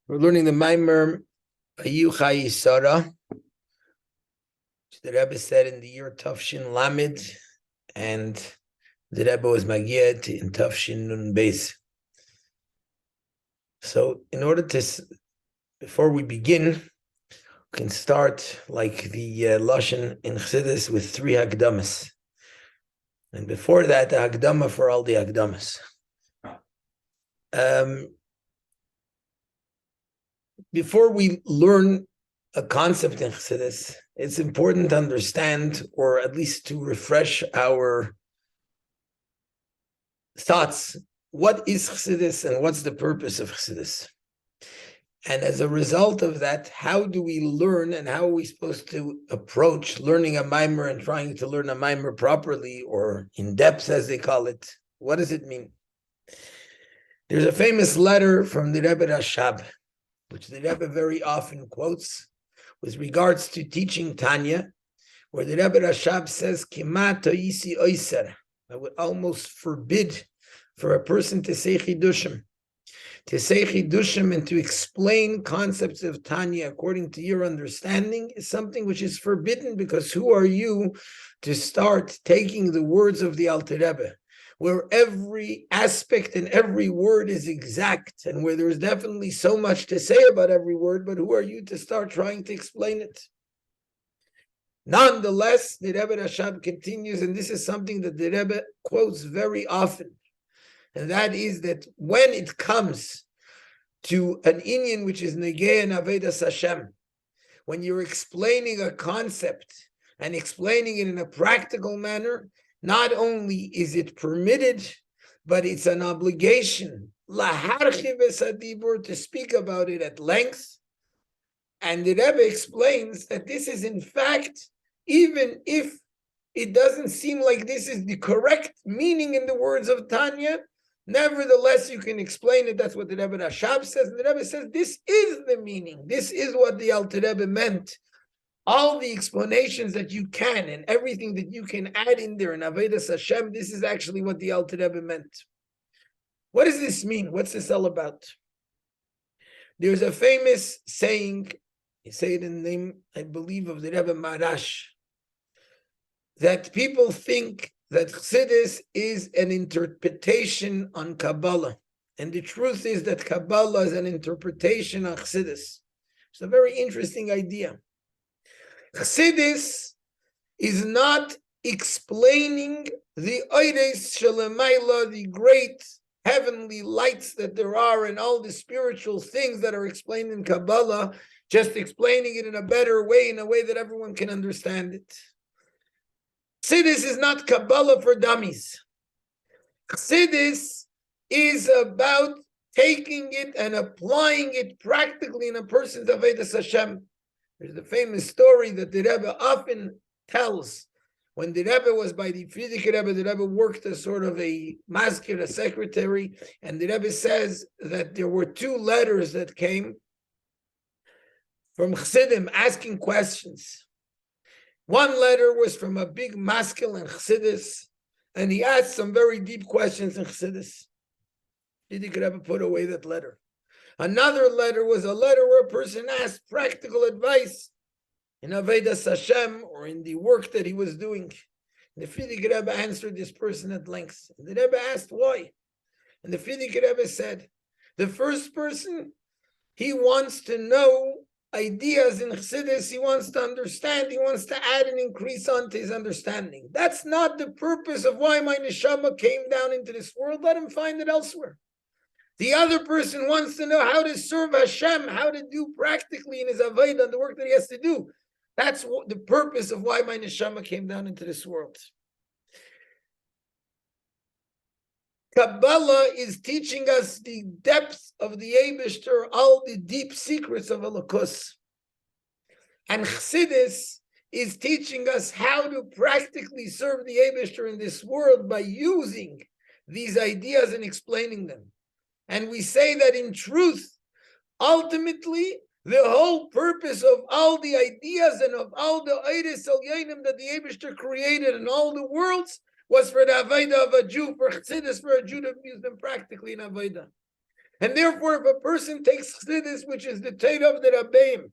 We're learning the Maamer Vayehiyu Chayei. The Rebbe said in the year Tafshin Lamed, and the Rebbe was Magiyat in Tafshin Nun Beis. So, in order to, before we begin, we can start like the Lashon in Chassidus with 3 Akdamas. And before that, the Akdama for all the Akdamas. Before we learn a concept in Chassidus, it's important to understand, or at least to refresh our thoughts, what is Chassidus and what's the purpose of Chassidus? And as a result of that, how do we learn and how are we supposed to approach learning a Maamar and trying to learn a Maamar properly or in depth, as they call it? What does it mean? There's a famous letter from the Rebbe Rashab, which the Rebbe very often quotes with regards to teaching Tanya, where the Rebbe Rashab says, Kima to'isi oiser, I would almost forbid for a person to say chidushim. To say chidushim and to explain concepts of Tanya according to your understanding is something which is forbidden, because who are you to start taking the words of the Alter Rebbe, where every aspect and every word is exact, and where there's definitely so much to say about every word, but who are you to start trying to explain it? Nonetheless, the Rebbe Rashab continues, and this is something that the Rebbe quotes very often, and that is that when it comes to an inyan which is negei and avedas Hashem, when you're explaining a concept and explaining it in a practical manner, not only is it permitted, but it's an obligation to speak about it at length. And the Rebbe explains that this is in fact, even if it doesn't seem like this is the correct meaning in the words of Tanya, nevertheless you can explain it. That's what the Rebbe Rashab says. And the Rebbe says this is the meaning. This is what the Alter Rebbe meant. All the explanations that you can and everything that you can add in there in Avedas Hashem, this is actually what the Alter Rebbe meant. What does this mean? What's this all about? There's a famous saying, you say it in the name, I believe, of the Rebbe Marash, that people think that Chassidus is an interpretation on Kabbalah. And the truth is that Kabbalah is an interpretation on Chassidus. It's a very interesting idea. Chassidus is not explaining the Oides Shelemayla, the great heavenly lights that there are, and all the spiritual things that are explained in Kabbalah, just explaining it in a better way, in a way that everyone can understand it. Chassidus is not Kabbalah for dummies. Chassidus is about taking it and applying it practically in a person's Avedas Hashem. There's the famous story that the Rebbe often tells. When the Rebbe was by the Frierdiker Rebbe, the Rebbe worked as sort of a masker, a secretary, and the Rebbe says that there were 2 letters that came from Chassidim asking questions. One letter was from a big maskil in Chassidus, and he asked some very deep questions in Chassidus. Frierdiker Rebbe put away that letter. Another letter was a letter where a person asked practical advice in Avedas Hashem or in the work that he was doing. And the Frierdiker Rebbe answered this person at length. And the Rebbe asked why. And the Frierdiker Rebbe said, the first person, he wants to know ideas in Chassidus, he wants to understand, he wants to add and increase onto his understanding. That's not the purpose of why my neshama came down into this world. Let him find it elsewhere. The other person wants to know how to serve Hashem, how to do practically in his avodah, the work that he has to do. That's what the purpose of why my neshama came down into this world. Kabbalah is teaching us the depths of the Eibishter, all the deep secrets of Elokus. And Chassidus is teaching us how to practically serve the Eibishter in this world by using these ideas and explaining them. And we say that in truth, ultimately, the whole purpose of all the ideas and of all the Eidos Elyonim that the Eibishter created in all the worlds was for the Avodah of a Jew, for Chassidus, for a Jew to use them practically in Avodah. And therefore, if a person takes chassidus, which is the Torah of the Rabbeim,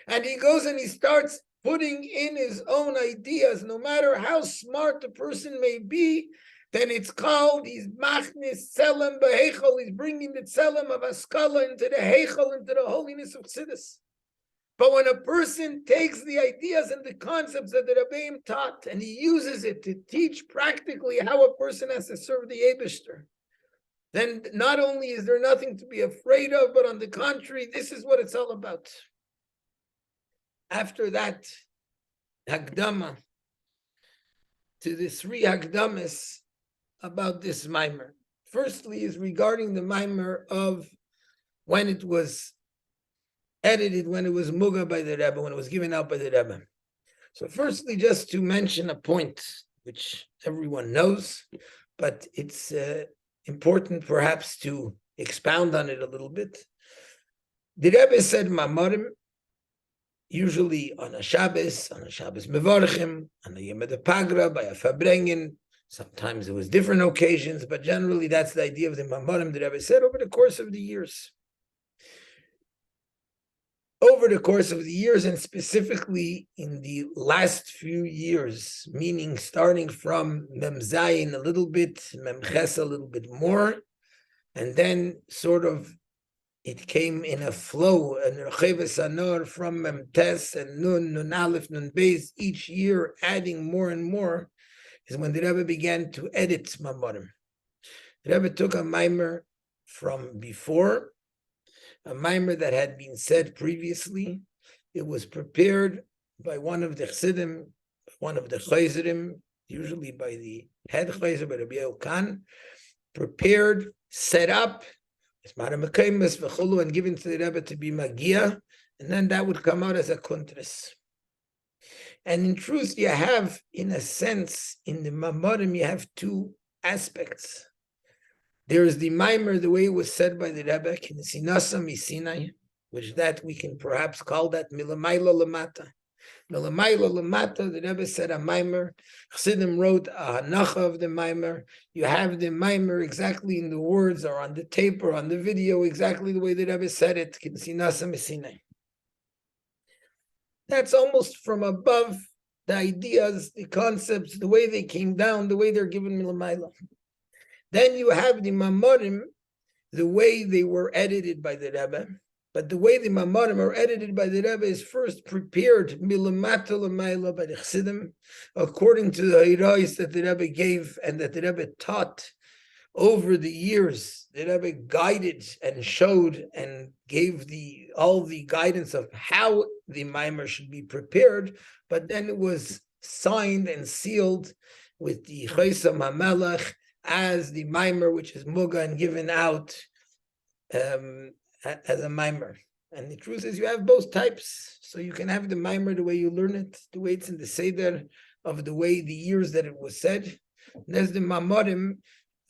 and he goes and he starts putting in his own ideas, no matter how smart the person may be, then it's called, he's machnis tzelem b'heichel, he's bringing the tzelem of Haskalah into the heichel, into the holiness of chassidus. But when a person takes the ideas and the concepts that the Rabbeim taught, and he uses it to teach practically how a person has to serve the Eibishter, then not only is there nothing to be afraid of, but on the contrary, this is what it's all about. After that, Akdama, to the three Akdamas about this Maamer. Firstly is regarding the Maamer of when it was edited, when it was muga by the Rebbe, when it was given out by the Rebbe. So firstly, just to mention a point which everyone knows, but it's important perhaps to expound on it a little bit. The Rebbe said Maamrim, usually on a Shabbos Mevorchim, on a Yom Pagra, by a Fabrengen. Sometimes it was different occasions, but generally that's the idea of the Maamrim the Rebbe said over the course of the years. Over the course of the years, and specifically in the last few years, meaning starting from Mem Zayin a little bit, Mem Ches a little bit more, and then sort of it came in a flow, and Recheves Anor from Mem Tes and Nun Aleph, Nun Beis, each year adding more and more, is when the Rebbe began to edit Maamorim. The Rebbe took a Maamer from before, a Maamer that had been said previously. It was prepared by one of the Chassidim, one of the Chayzerim, usually by the head Chayzer, by Rabbi Khan, prepared, set up, and given to the Rebbe to be Magia, and then that would come out as a Kuntris. And in truth, you have, in a sense, in the Maamorim, you have two aspects. There is the Maamer, the way it was said by the Rebbe, Kinsinasa Misinai, which that we can perhaps call that Milamayla Lamata. Milamayla Lamata, the Rebbe said a Maamer. Chassidim wrote a Hanacha of the Maamer. You have the Maamer exactly in the words, or on the tape, or on the video, exactly the way the Rebbe said it, Kinsinasa Misinai. That's almost from above the ideas, the concepts, the way they came down, the way they're given Milamayla. Then you have the Maamorim, the way they were edited by the Rebbe. But the way the Maamorim are edited by the Rebbe is first prepared milamata l'mayla by the Chassidim, according to the Hirais that the Rebbe gave and that the Rebbe taught over the years. The Rebbe guided and showed and gave all the guidance of how the Maamer should be prepared, but then it was signed and sealed with the Chaysam HaMelech as the Maamer, which is Muga, and given out as a Maamer. And the truth is, you have both types. So you can have the Maamer the way you learn it, the way it's in the Seder, of the way the years that it was said. And there's the Maamorim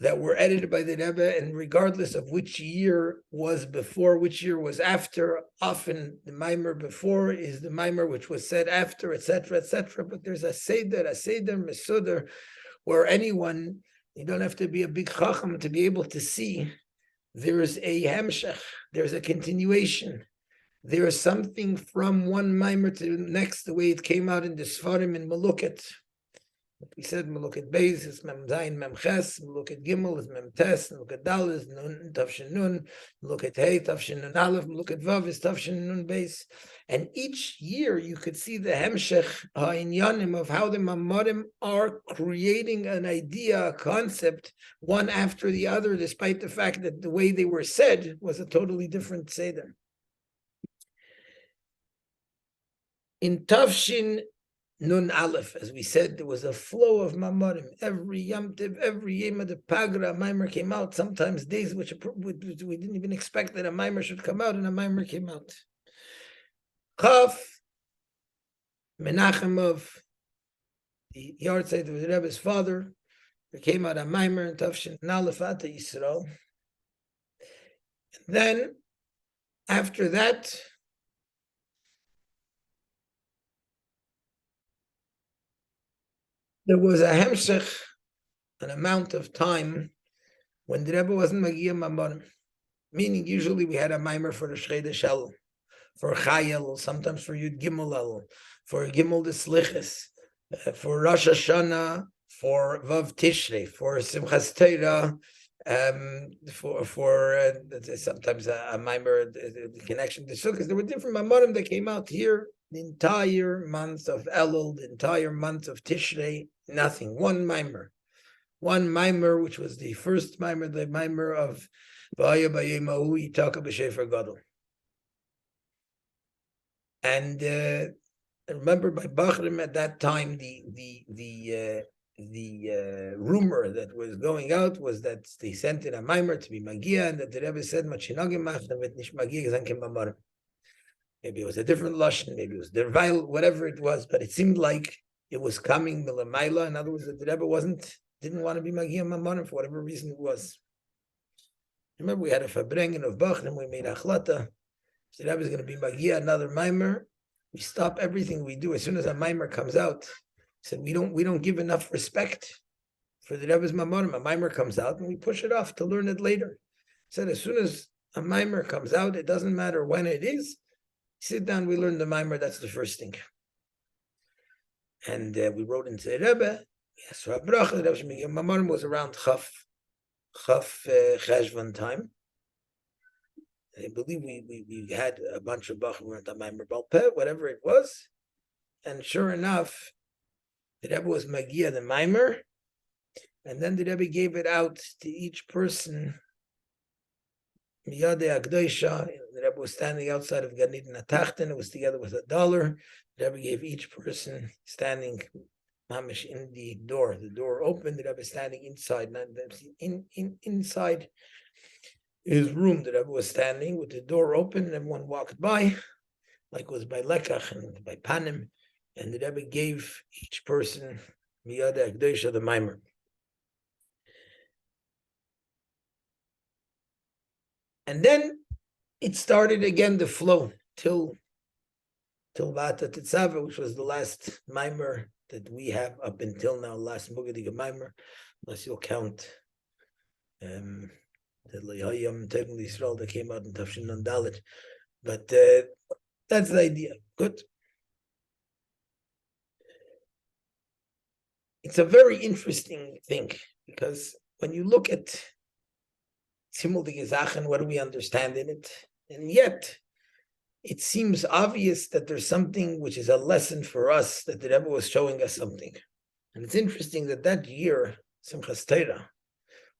that were edited by the Rebbe, and regardless of which year was before, which year was after, often the Maamer before is the Maamer which was said after, etc., etc. But there's a Seder, Mesuder, where anyone, you don't have to be a big chacham to be able to see there is a hemshech, there's a continuation. There is something from one Maamer to the next, the way it came out in the Sfarim in Maloket. We said Maloket Beis is Mem Zayin Mem Ches, Maloket Gimel is Mem Tes, Maloket Dal is Nun Tavshin Nun, Maloket Hey Tavshin Nun Aleph, Maloket Vav is Tavshin Nun Beis. And each year you could see the hemshech ha'inyanim of how the Maamorim are creating an idea, a concept, one after the other, despite the fact that the way they were said was a totally different seder. In Tavshin Nun Aleph, as we said, there was a flow of Maamorim. Every Yom Tiv, every Yom of the Pagra, a Maamer came out, sometimes days which we didn't even expect that a Maamer should come out, and a Maamer came out. Chaf, Menachem of the yahrzeit of the Rebbe's father, there came out a Maamer in Tavshin Aleph Ata Yisrael. And then, after that, there was a hemshech, an amount of time, when the Rebbe wasn't Magia Maamorim. Meaning, usually we had a Maamer for the Shchede Shel, for Chayel, sometimes for Yud Gimel El, for Gimel de Sliches, for Rosh Hashanah, for Vav Tishrei, for Simchas Torah, for sometimes a Maamer connection to Sukkot. There were different Maamorim that came out here. The entire month of Elul, the entire month of Tishrei, nothing. One Maamer, which was the first Maamer, the Maamer of Vayehiyu Chayei b'Shefer Gadol. And I remember by Bachrim at that time, the rumor that was going out was that they sent in a Maamer to be Magia, and that the Rebbe said, maybe it was a different lashon, maybe it was dervail, whatever it was, but it seemed like it was coming milamaila. In other words, that the Rebbe didn't want to be Magia Maamar for whatever reason it was. Remember, we had a fabrengen of Bachrim, we made achlata. So the Rebbe is going to be Magia, another Maamer. We stop everything we do as soon as a Maamer comes out. Said we don't give enough respect for the Rebbe's Maamar. A Maamer comes out and we push it off to learn it later. Said as soon as a Maamer comes out, it doesn't matter when it is. Sit down, we learn the Maamer. That's the first thing. And we wrote into the Rebbe. Yes, so Abracha, the Rebbe's Maamar was around Chaf Cheshvan time. I believe we had a bunch of Bachrim who went to Maamer Balpeh, whatever it was. And sure enough, the Rebbe was Magia, the Maamer. And then the Rebbe gave it out to each person. Miyadei Akdoisha, the Rebbe was standing outside of Gan Eden Atachten. It was together with $1. The Rebbe gave each person standing mamish in the door. The door opened. The Rebbe standing inside. Inside his room, the Rebbe was standing with the door open, and everyone walked by, like it was by Lekach and by Panim, and the Rebbe gave each person Miyadei Akdoisha, the Maamer. And then it started again the flow till Vata Tetzava, which was the last Maamer that we have up until now, last Mugadig Maamer, unless you'll count the Lehayim Tevin Yisrael that came out in Tafshin Nun Dalet. But that's the idea. Good. It's a very interesting thing, because when you look at Simuldig Gezachen, what do we understand in it? And yet, it seems obvious that there's something which is a lesson for us, that the Rebbe was showing us something. And it's interesting that year, Simchas Torah,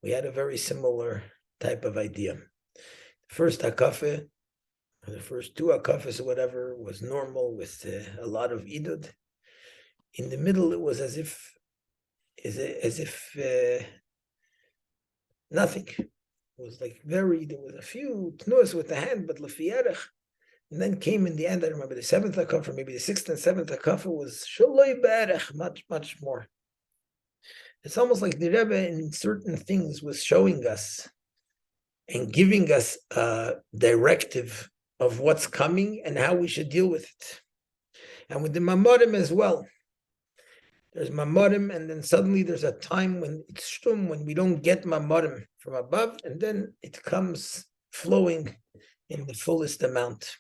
we had a very similar type of idea. The first hakafe, or the first two hakafes or whatever, was normal with a lot of idud. In the middle, it was as if nothing. It was like there was a few tnuas with the hand, but lefiyerech. And then came in the end, I remember the seventh hakafa, maybe the sixth and seventh hakafa was shaloi berech, much more. It's almost like the Rebbe in certain things was showing us and giving us a directive of what's coming and how we should deal with it. And with the Maamorim as well. There's Maamorim, and then suddenly there's a time when it's shtum, when we don't get Maamorim from above, and then it comes flowing in the fullest amount.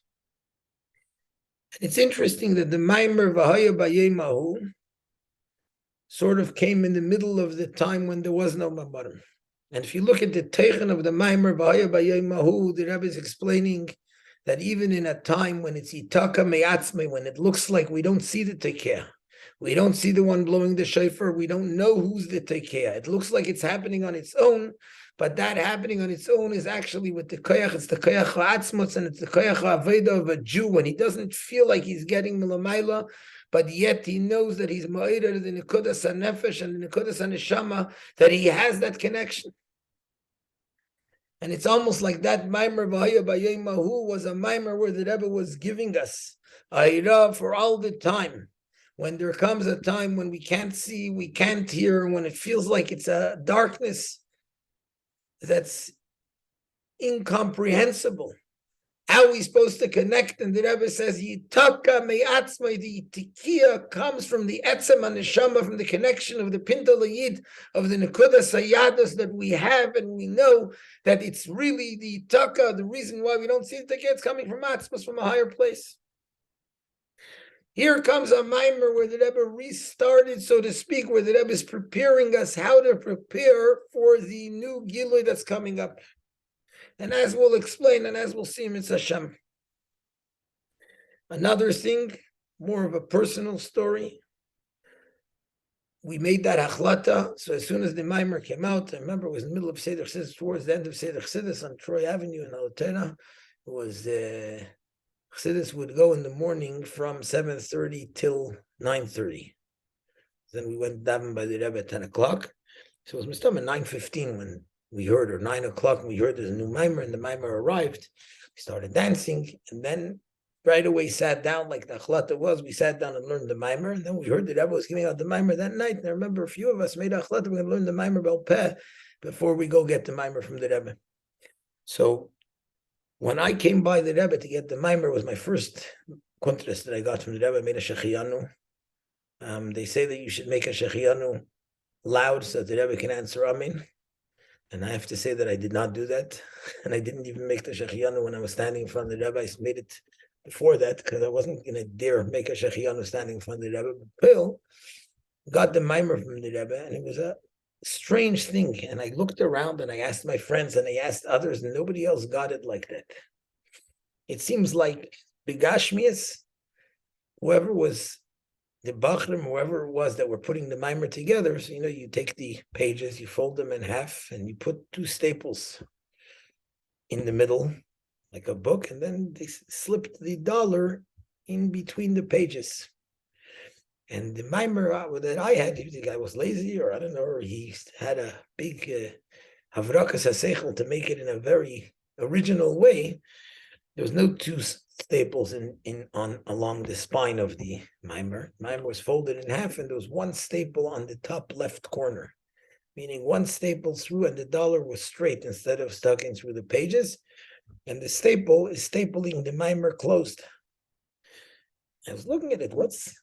And it's interesting that the Maamer Vayehiyu Chayei sort of came in the middle of the time when there was no Maamorim. And if you look at the Teichen of the Maamer Vayehiyu Chayei, the Rebbe is explaining that even in a time when it's Itaka Me'atzme, when it looks like we don't see the Tekeh, we don't see the one blowing the shofar, we don't know who's the Tekeh. It looks like it's happening on its own, but that happening on its own is actually with the koyach. It's the koyach ha'atzmos, and it's the koyach ha'aveda of a Jew, when he doesn't feel like he's getting milamaila, but yet he knows that he's ma'ira, the nekudas ha'nefesh and the nekudas ha'neshama, that he has that connection. And it's almost like that Maamer Vayehiyu Chayei was a Maamer where the Rebbe was giving us a for all the time. When there comes a time when we can't see, we can't hear, when it feels like it's a darkness that's incomprehensible. how are we supposed to connect? And the Rebbe says, Yitaka me'atzmai, the tikia comes from the etzem and neshama, from the connection of the pinta l'yid, of the nekuda sayadas that we have, and we know that it's really the Yitaka, the reason why we don't see the tikia, it's coming from atzmas, from a higher place. Here comes a Maamer where the Rebbe restarted, so to speak, where the Rebbe is preparing us how to prepare for the new Gilui that's coming up. And as we'll explain, and as we'll see, Mitzvah Hashem. Another thing, more of a personal story. We made that achlata, so as soon as the Maamer came out, I remember it was in the middle of Seder Chassidus, towards the end of Seder Chassidus on Troy Avenue in Altena. It was Chassidus would go in the morning from 7:30 till 9:30. Then we went daven by the Rebbe at 10 o'clock. So it was Mistama at 9:15 when we heard, or 9 o'clock when we heard there's a new Maamer, and the Maamer arrived. We started dancing, and then right away sat down like the achlata was. We sat down and learned the Maamer, and then we heard that Rebbe was giving out the Maamer that night. And I remember a few of us made achlata, we're going to learn the Maamer Bel Peh before we go get the Maamer from the Rebbe. So when I came by the Rebbe to get the Maamer, was my first contrast that I got from the Rebbe. I made a shechiyanu. They say that you should make a shechiyanu loud so that the Rebbe can answer Amen. And I have to say that I did not do that. And I didn't even make the shechiyanu when I was standing in front of the Rebbe. I made it before that because I wasn't going to dare make a shechiyanu standing in front of the Rebbe. But Bill got the Maamer from the Rebbe, and it was a strange thing. And I looked around and I asked my friends and I asked others, and nobody else got it like that. It seems like Begashmias, whoever was the Bachrim, whoever it was that were putting the Maamer together, so you take the pages, you fold them in half, and you put two staples in the middle, like a book, and then they slipped the dollar in between the pages. And the Maamer that I had, the guy was lazy, or I don't know, or he had a big havrakas haseichel to make it in a very original way. There was no two staples along the spine of the Maamer. Maamer was folded in half, and there was one staple on the top left corner, meaning one staple through, and the dollar was straight instead of stuck in through the pages. And the staple is stapling the Maamer closed. I was looking at it. What's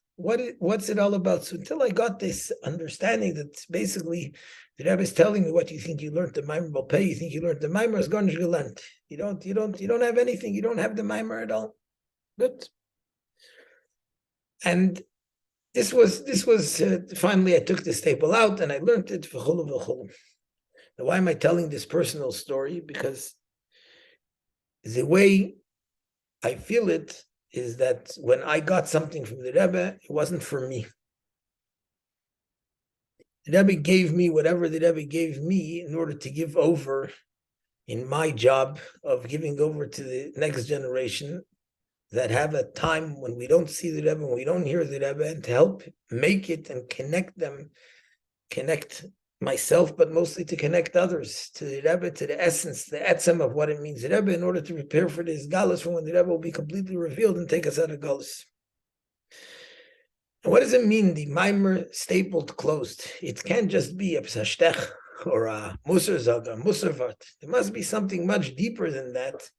it all about? So until I got this understanding that basically the Rebbe is telling me, what you think you learned the Maamer Bal Peh? You think you learned the Maamer is garnish gelernt. You don't have anything. You don't have the Maamer at all. Good. And this was finally I took the staple out and I learned it. Now, why am I telling this personal story? Because the way I feel it is that when I got something from the Rebbe, it wasn't for me. The Rebbe gave me whatever the Rebbe gave me in order to give over in my job of giving over to the next generation that have a time when we don't see the Rebbe, when we don't hear the Rebbe, and to help make it and connect myself, but mostly to connect others to the Rebbe, to the essence, the etzem of what it means the Rebbe, in order to prepare for this galus, for when the Rebbe will be completely revealed and take us out of galus. And what does it mean, the Maamer stapled closed? It can't just be a psashtech or a musar zag, a musarvat. There must be something much deeper than that,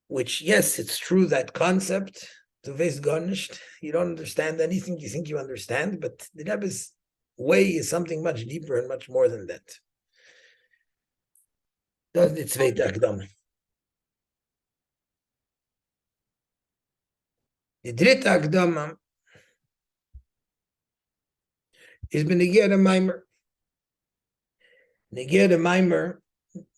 which, yes, it's true, that concept, to ves garnished, you don't understand anything you think you understand, but the Rebbe's way is something much deeper and much more than that. Das ist die zweite Akdama. Die dritte Akdama is b'negiyah the Maamer. Negiyah the Maamer,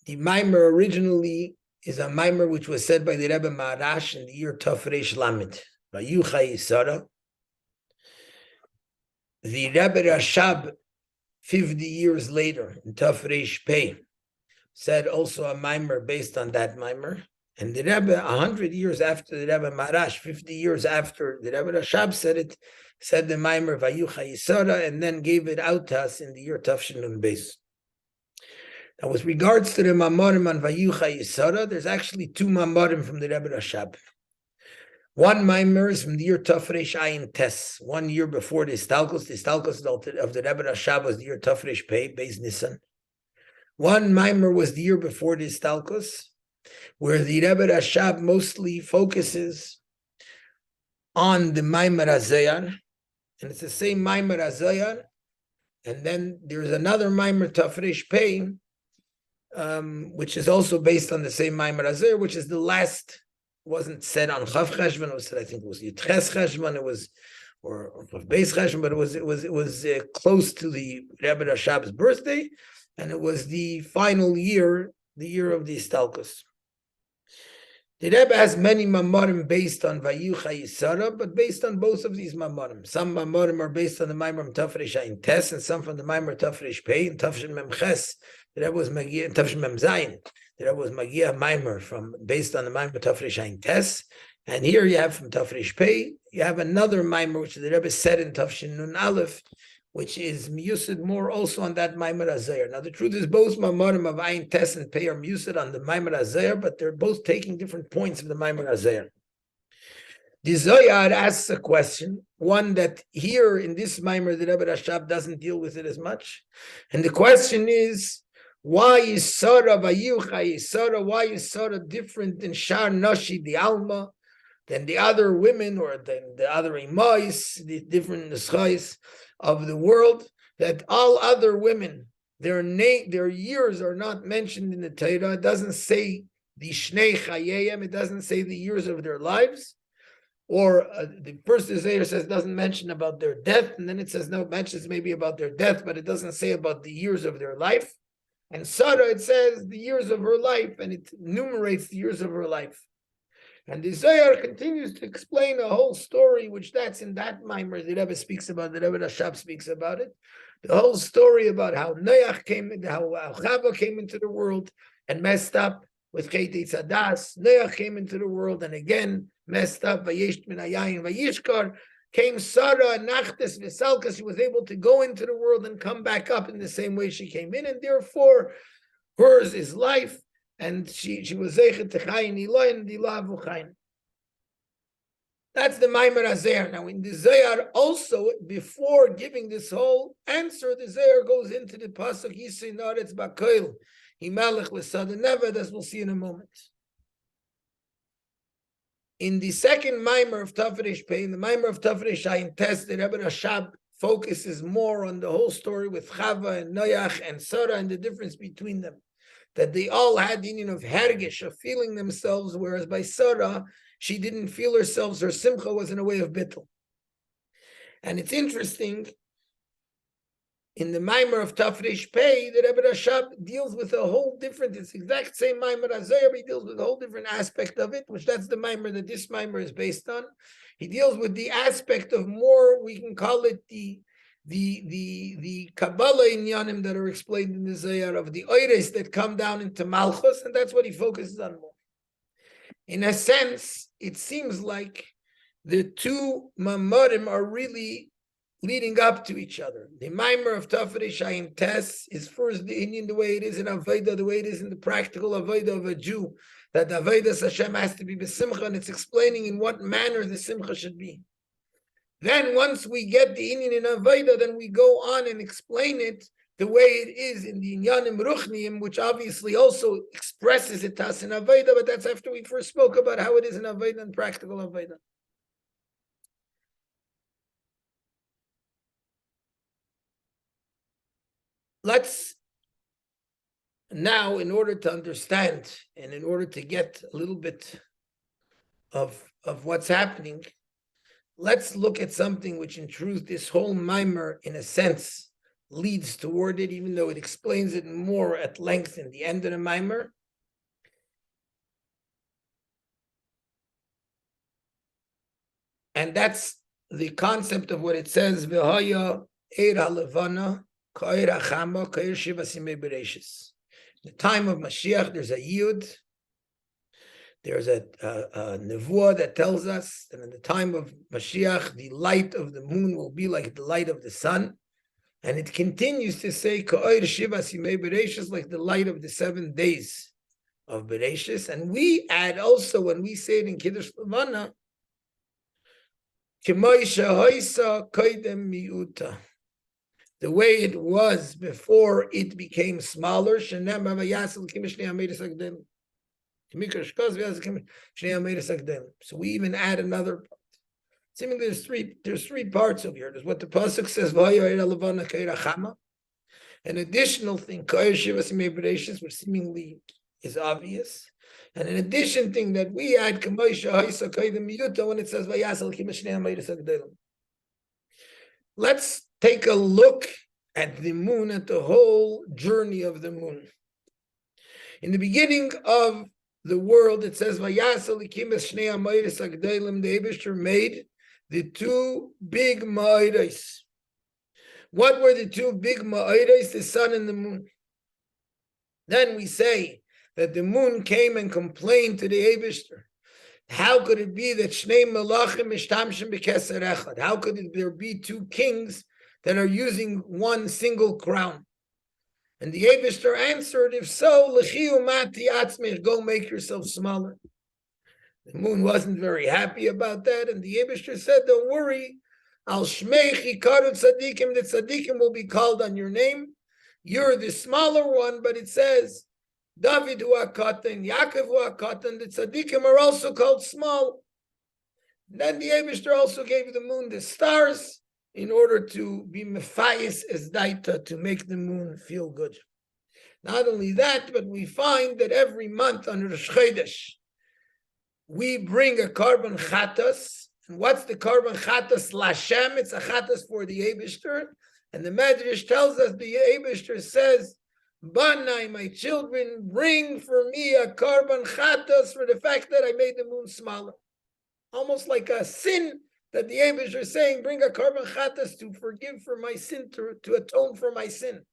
the Maamer originally is a Maamer which was said by the Rebbe Maharash in the year Tafresh Lamed. Vayehiyu Chayei. The Rebbe Rashab, 50 years later, in Tafresh Pei, said also a Maamer based on that Maamer. And the Rebbe, 100 years after the Rebbe Maharash, 50 years after the Rebbe Rashab said it, said the Maamer Vayehiyu Chayei, and then gave it out to us in the year Tafshin Beis. Now, with regards to the Maamorim on Vayehiyu Chayei, there's actually two Maamorim from the Rebbe Rashab. One Maamer is from the year Tafresh Ayin Tes, 1 year before the Histalkos. The Histalkos of the Rebbe Rashab was the year Tafresh Pei, Beis Nisan. One Maamer was the year before the Histalkos, where the Rebbe Rashab mostly focuses on the Maamer Azayar, and it's the same Maamer Azayar, and then there's another Maamer Tafresh Pei, which is also based on the same Maamer Azayar, which is the last, wasn't said on Chav Cheshvan, it was said, I think it was Yitches Cheshvan, it was, or Beis Cheshvan, but it was close to the Rebbe Rashab's birthday, and it was the final year, the year of the Istalkus. The Rebbe has many Maamrim based on Vayehiyu Chayei, but based on both of these Maamrim. Some Maamrim are based on the Maamer Tafresh Ayin Tes, and some from the Maamer Tafresh Pei, and Tafshin Mem Ches. The Rebbe was Magia, Tafshin Mem Zayin. The Rebbe was Magia Maamer from based on the Maamer Tafresh Ayin Tes. And here you have from Tafresh Pei, you have another Maamer which the Rebbe said in Tafshin Nun Aleph, which is musid more also on that Maamer Azayar. Now the truth is both Maamarim of Ayin Tes and Pei are musid on the Maamer Azayar, but they're both taking different points of the Maamer Azayar. The Zoyar asks a question, one that here in this Maamer the Rebbe Rashab doesn't deal with it as much. And the question is, why is Sarah Vayehiyu Chayei, why is Sarah different than Shar Nashi, the Alma, than the other women or than the other Imais, the different Neschais of the world, that all other women, their years are not mentioned in the Torah. It doesn't say the Shnei Chayeyim, it doesn't say the years of their lives. Or the first Isaiah says doesn't mention about their death, and then it says no, it mentions maybe about their death, but it doesn't say about the years of their life. And Sarah, it says the years of her life, and it enumerates the years of her life. And the Zohar continues to explain a whole story, which that's in that Maamer the Rebbe speaks about, the Rebbe Rashab speaks about it. The whole story about how Noach came in, how Chava came into the world and messed up with Chetei Tzadas. Noach came into the world and again messed up. Vayesh min hayayin vayishkar. Came Sarah and Nachtes V'salka. She was able to go into the world and come back up in the same way she came in, and therefore hers is life. And she was zeichet to chayin iloyin dilavu chayin. That's the Maamer Azayar. Now in the Zohar also, before giving this whole answer, the Zohar goes into the pasuk Yisei Naretz Bakoil Himalech L'Sadaneva, as we'll see in a moment. In the second Maamer of Tafresh Pei, in the Maamer of Tafresh Ayin Tes, the Rebbe Rashab focuses more on the whole story with Chava and Noach and Sarah and the difference between them. That they all had the union of hergish, of feeling themselves, whereas by Sarah, she didn't feel herself, her simcha was in a way of bittul. And it's interesting, in the Maamer of Tafresh Pei, the Rebbe Rashab deals with a whole different, it's the exact same Maamer Azayar, but he deals with a whole different aspect of it, which that's the Maamer that this Maamer is based on. He deals with the aspect of more, we can call it the Kabbalah inyanim that are explained in the Zohar, of the oires that come down into Malchus, and that's what he focuses on more. In a sense, it seems like the two Maamarim are really leading up to each other. The Maamer of Tafresh Ayin Tes is first the Indian, the way it is in Avodah, the way it is in the practical Avodah of a Jew, that the Avodah Hashem has to be b'simcha, and it's explaining in what manner the simcha should be. Then once we get the Inyan in Avodah, then we go on and explain it the way it is in the Inyanim Ruchniim, which obviously also expresses it to us in Avodah, but that's after we first spoke about how it is in Avodah and practical Avodah. Let's now, in order to understand and in order to get a little bit of what's happening, let's look at something which in truth this whole Maamer in a sense leads toward it, even though it explains it more at length in the end of the Maamer. And that's the concept of what it says, V'haya eir halevana ka'eir hachama ka'eir shiva simei bereishis. In the time of Mashiach, there's a yud. There's a nevuah that tells us that in the time of Mashiach, the light of the moon will be like the light of the sun. And it continues to say, Ka'oir Shiva Simei Bereshis, like the light of the 7 days of Bereshis. And we add also, when we say it in Kiddush Levana, K'moi Shahoisa Koidem Miuta. The way it was before it became smaller, Shenem Havayasel Kimishne Amedis Agdem. So we even add another part. Seemingly there's three parts over here. There's what the pasuk says, an additional thing, which seemingly is obvious. And an addition thing that we add when it says let's take a look at the moon, at the whole journey of the moon. In the beginning of the world, it says the Eibishter made the two big ma'oros. What were the two big ma'oros? The sun and the moon. Then we say that the moon came and complained to the Eibishter. How could it be that Shnei Melachim mishtamshim b'keser echad? How could there be two kings that are using one single crown? And the Eibishter answered, if so, l'chiu mati atzmich, go make yourself smaller. The moon wasn't very happy about that, and the Eibishter said, don't worry, al shmei chikaru tzadikim, the tzadikim will be called on your name. You're the smaller one, but it says, David hu hakatan, Yaakov hu hakatan, the tzadikim are also called small. Then the Eibishter also gave the moon the stars in order to be mefayis as daita, to make the moon feel good. Not only that, but we find that every month on Rosh Chodesh, we bring a carbon chatas. And what's the carbon chatas? Lashem, it's a chatas for the Eibishter. And the Medrash tells us, the Eibishter says, Banai, my children, bring for me a carbon chatas for the fact that I made the moon smaller. Almost like a sin that the Eibishter is saying, bring a carbon chatas to forgive for my sin, to atone for my sin.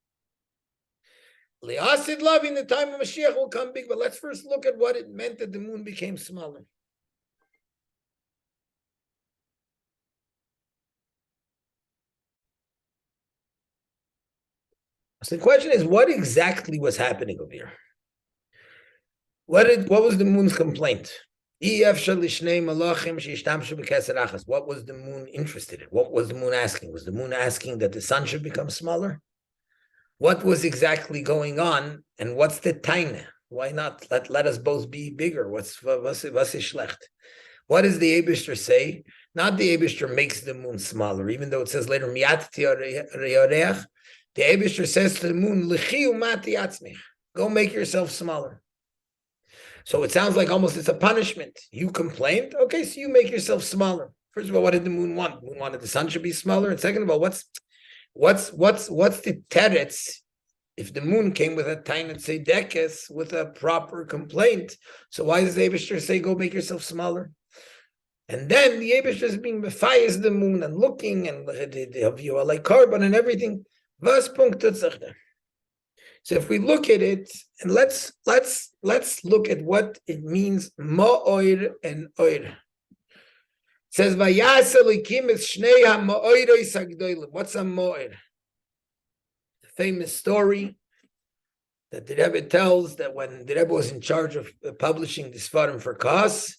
Liasid love, in the time of Mashiach will come big, but let's first look at what it meant that the moon became smaller. So the question is, what exactly was happening over here? What was the moon's complaint? What was the moon interested in? What was the moon asking? Was the moon asking that the sun should become smaller? What was exactly going on? And what's the taina? Why not? Let us both be bigger. Was schlecht? What does the Eibishter say? Not the Eibishter makes the moon smaller, even though it says later, the Eibishter says to the moon, go make yourself smaller. So it sounds like almost it's a punishment. You complained, okay, so you make yourself smaller. First of all, what did the moon want? The moon wanted the sun should be smaller. And second of all, what's the teretz? If the moon came with a tainet seidekes, with a proper complaint, so why does the Eibishter say, go make yourself smaller? And then the Eibishter is being mefayes the moon and looking and the like carbon and everything. Was punktet sich da? So if we look at it, and let's look at what it means, ma'or and oir. It says, Vayas Elokim es shnei ha-ma'oros hagdolim. What's a ma'or? The famous story that the Rebbe tells, that when the Rebbe was in charge of publishing the Sfarim for Kas,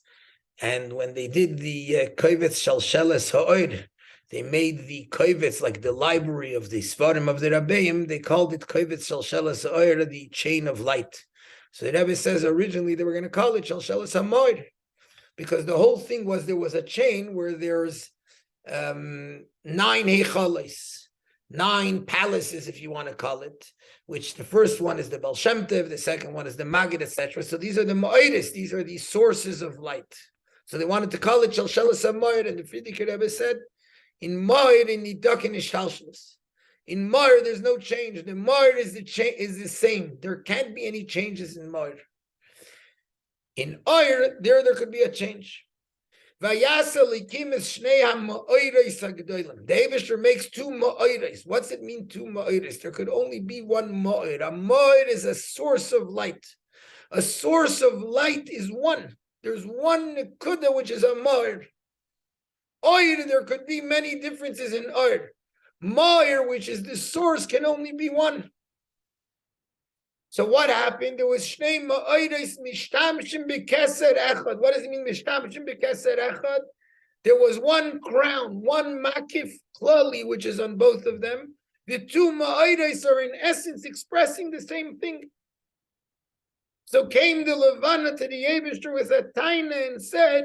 and when they did the Kovetz Shalsheles ha'oir, they made the kovetz, like the library of the Sfarim of the Rabbeim, they called it Kovetz Shalsheles ha'oir, the chain of light. So the Rebbe says originally they were going to call it Shalsheles ha'moir, because the whole thing was there was a chain where there's 9 heichalos, 9 palaces, if you want to call it, which the first one is the Baal Shem Tov, the second one is the Maggid, etc. So these are the ma'oros, these are the sources of light. So they wanted to call it Shalsheles ha'moir, and the Frierdiker Rebbe said, in Maamer, in Niduk and Ishtalshlus. In Maamer, there's no change. The Maamer is the same. There can't be any changes in Maamer. In Oir, there could be a change. The Eibishter makes 2 ma'oros. What's it mean, 2 ma'oros? There could only be 1 ma'or. A ma'or is a source of light. A source of light is 1. There's 1 nekuda, which is a ma'or. Oir, there could be many differences in oir. Ma'or, which is the source, can only be 1. So what happened? There was shnei ma'oros mishtamshim b'keser echad. What does it mean, mishtamshim b'keser echad? There was 1 crown, 1 makif klali, which is on both of them. The 2 ma'oros are in essence expressing the same thing. So came the Levana to the Eibishter with a taina and said,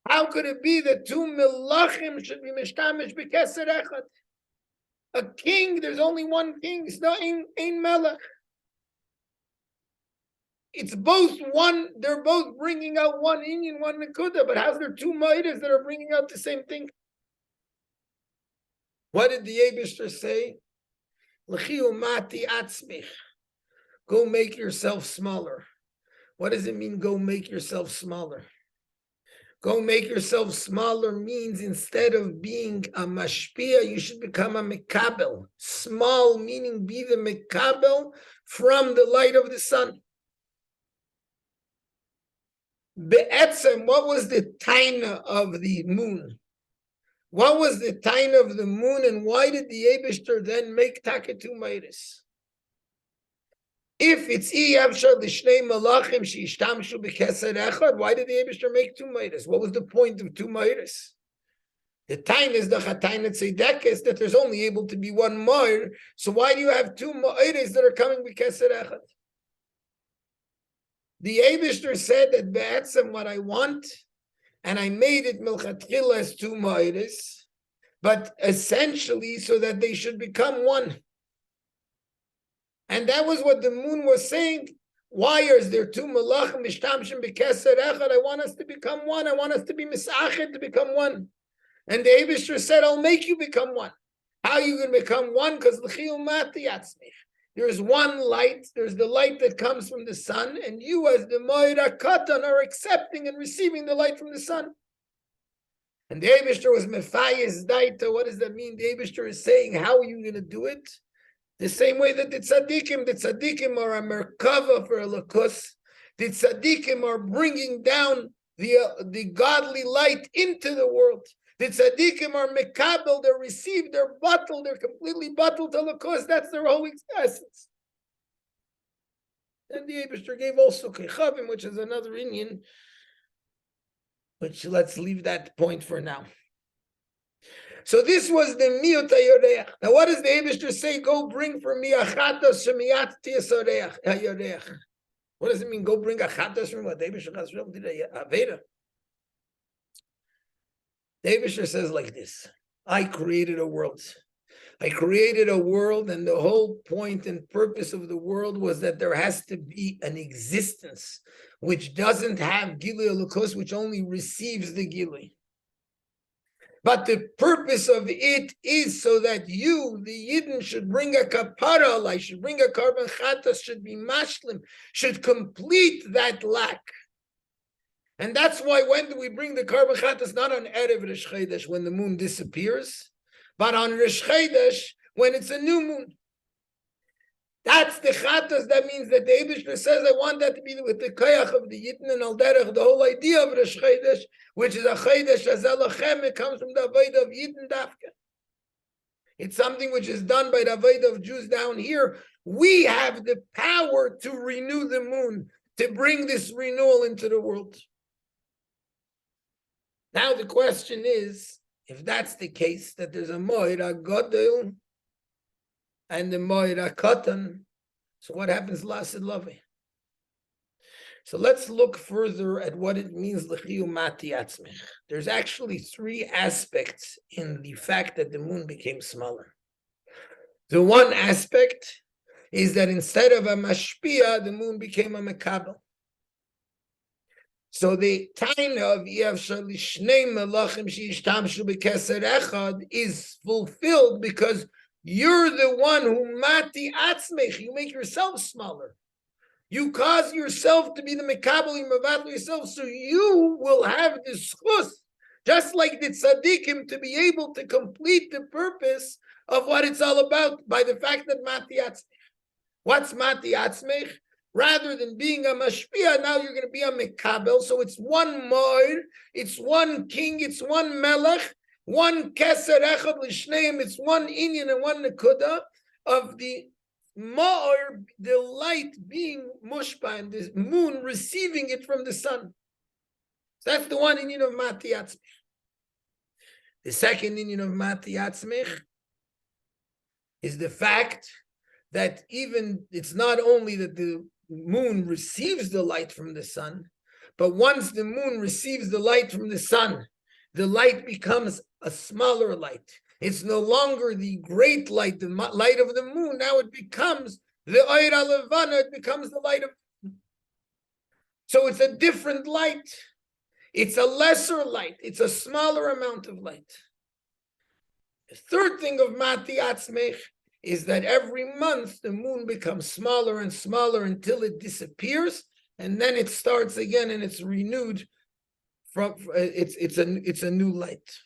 how could it be that two melachim should be mishtamish b'keser echad? A king, there's only one king. It's not ein melech. It's both one. They're both bringing out one inyan, one nekuda. But how's there two maidas that are bringing out the same thing? What did the Eibishter say? L'chiu mati atzmich. Go make yourself smaller. What does it mean? Go make yourself smaller. Go make yourself smaller means instead of being a mashpia, you should become a mekabel. Small meaning be the mekabel from the light of the sun. Be'etzem, what was the taina of the moon? What was the taina of the moon, and why did the Eibishter then make taketu meiris? If it's Iyavshar l'shnei malachim sheishtamshu b'keser echad, why did the Eibishter make two meiris? What was the point of two meiris? The taina is the chataina tzedekes, that there's only able to be one moir. So why do you have two meiris that are coming b'keser echad? The Eibishter said that be'etzem what I want, and I made it milchatchila as two meiris, but essentially so that they should become one. And that was what the moon was saying. Why is there two malachim mishtamshim b'keser echad? I want us to become one. I want us to be misached to become one. And the Eibishter said, I'll make you become one. How are you going to become one? Because l'chiu mati atzmich. There's one light. There's the light that comes from the sun, and you as the moira katan are accepting and receiving the light from the sun. And the Eibishter was mefayis daita. What does that mean? The Eibishter is saying, how are you going to do it? The same way that the tzaddikim are a merkava for a lakus. The tzaddikim are bringing down the godly light into the world. The tzaddikim are mekabel, they're received, they're bottled, they're completely bottled to lakus. That's their whole essence. And the Eibishter gave also kechavim, which is another inyan, which let's leave that point for now. So this was the miyut hayoreach. Now what does the Eibishter say? Go bring for me a chatas shemiyat tiyasoreach hayoreach. What does it mean? Go bring a chatas from what? The Eibishter did a aveda. The Eibishter says like this: I created a world. I created a world, and the whole point and purpose of the world was that there has to be an existence which doesn't have gilui elokus, which only receives the gilui. But the purpose of it is so that you, the Yidden, should bring a kapara, I should bring a carbon chatas, should be mashlim, should complete that lack. And that's why when do we bring the carbon chatas? Not on Erev Rosh Chodesh, when the moon disappears, but on Rosh Chodesh, when it's a new moon. That's the chatas. That means that the Eibishter says, I want that to be with the koyach of the Yidden and Al Derech, the whole idea of Rosh Chodesh, which is a Chodesh Azalachem. It comes from the avodah of Yidden Dafka. It's something which is done by the avodah of Jews down here. We have the power to renew the moon, to bring this renewal into the world. Now the question is, if that's the case, that there's a Moira Godel and the Moira Katan, so what happens Lasid Lavi? So let's look further at what it means L'chiu Mati Atzmich. There's actually three aspects in the fact that the moon became smaller. The one aspect is that instead of a mashpia, the moon became a mekabel. So the taina of Iyavshar l'shnei melachim sheishtamshu b'keser echad is fulfilled because you're the one who mati atzmech, you make yourself smaller. You cause yourself to be the mekabel, you mevatl yourself, so you will have the schus, just like the tzaddikim, to be able to complete the purpose of what it's all about by the fact that mati atzmech. What's mati atzmech? Rather than being a mashpia, now you're going to be a mekabel. So it's one moir, it's one king, it's one melech, one keser echad l'shneim, it's one inyan and one nekuda of the moir, the light being mushpa, and the moon receiving it from the sun. So that's the one inyan of mati atzmich. The second inyan of mati atzmich is the fact that even it's not only that the moon receives the light from the sun, but once the moon receives the light from the sun, the light becomes a smaller light. It's no longer the great light, the light of the moon. Now it becomes the Oir HaLevana, it becomes the light of. So it's a different light. It's a lesser light. It's a smaller amount of light. The third thing of Mati Atzmech is that every month the moon becomes smaller and smaller until it disappears, and then it starts again and it's renewed. It's a new light.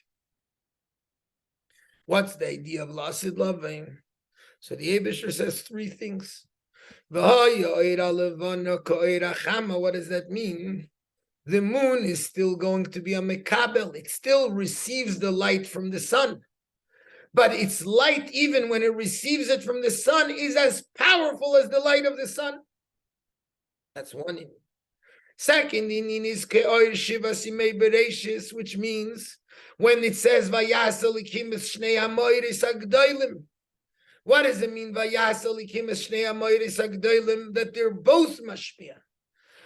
What's the idea of Lasid Lavim? So the Eibusher says three things. What does that mean? The moon is still going to be a mekabel. It still receives the light from the sun. But its light, even when it receives it from the sun, is as powerful as the light of the sun. That's one in. Second in is ke'oir shiva simei bereshis, which means when it says vayas elikim es shnei hamoiris hagdolim. What does it mean vayas elikim es shnei hamoiris hagdolim? That they're both mashpia.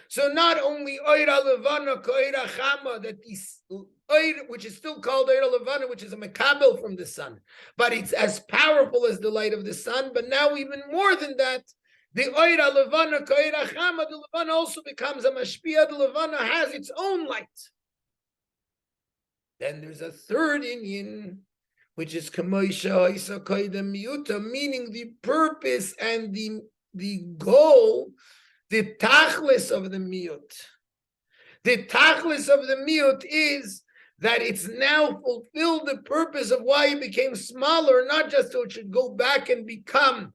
So not only oir levana k'oir chama, that this oir, which is still called oir levana, which is a mekabel from the sun, but it's as powerful as the light of the sun. But now even more than that, the oir levana k'oir chama, the levana also becomes a mashpia. The levana has its own light. Then there's a third inyan, which is kamoisha isa koidem miyuta, meaning the purpose and the goal. The tachlis of the miyut. The tachlis of the miyut is that it's now fulfilled the purpose of why it became smaller, not just so it should go back and become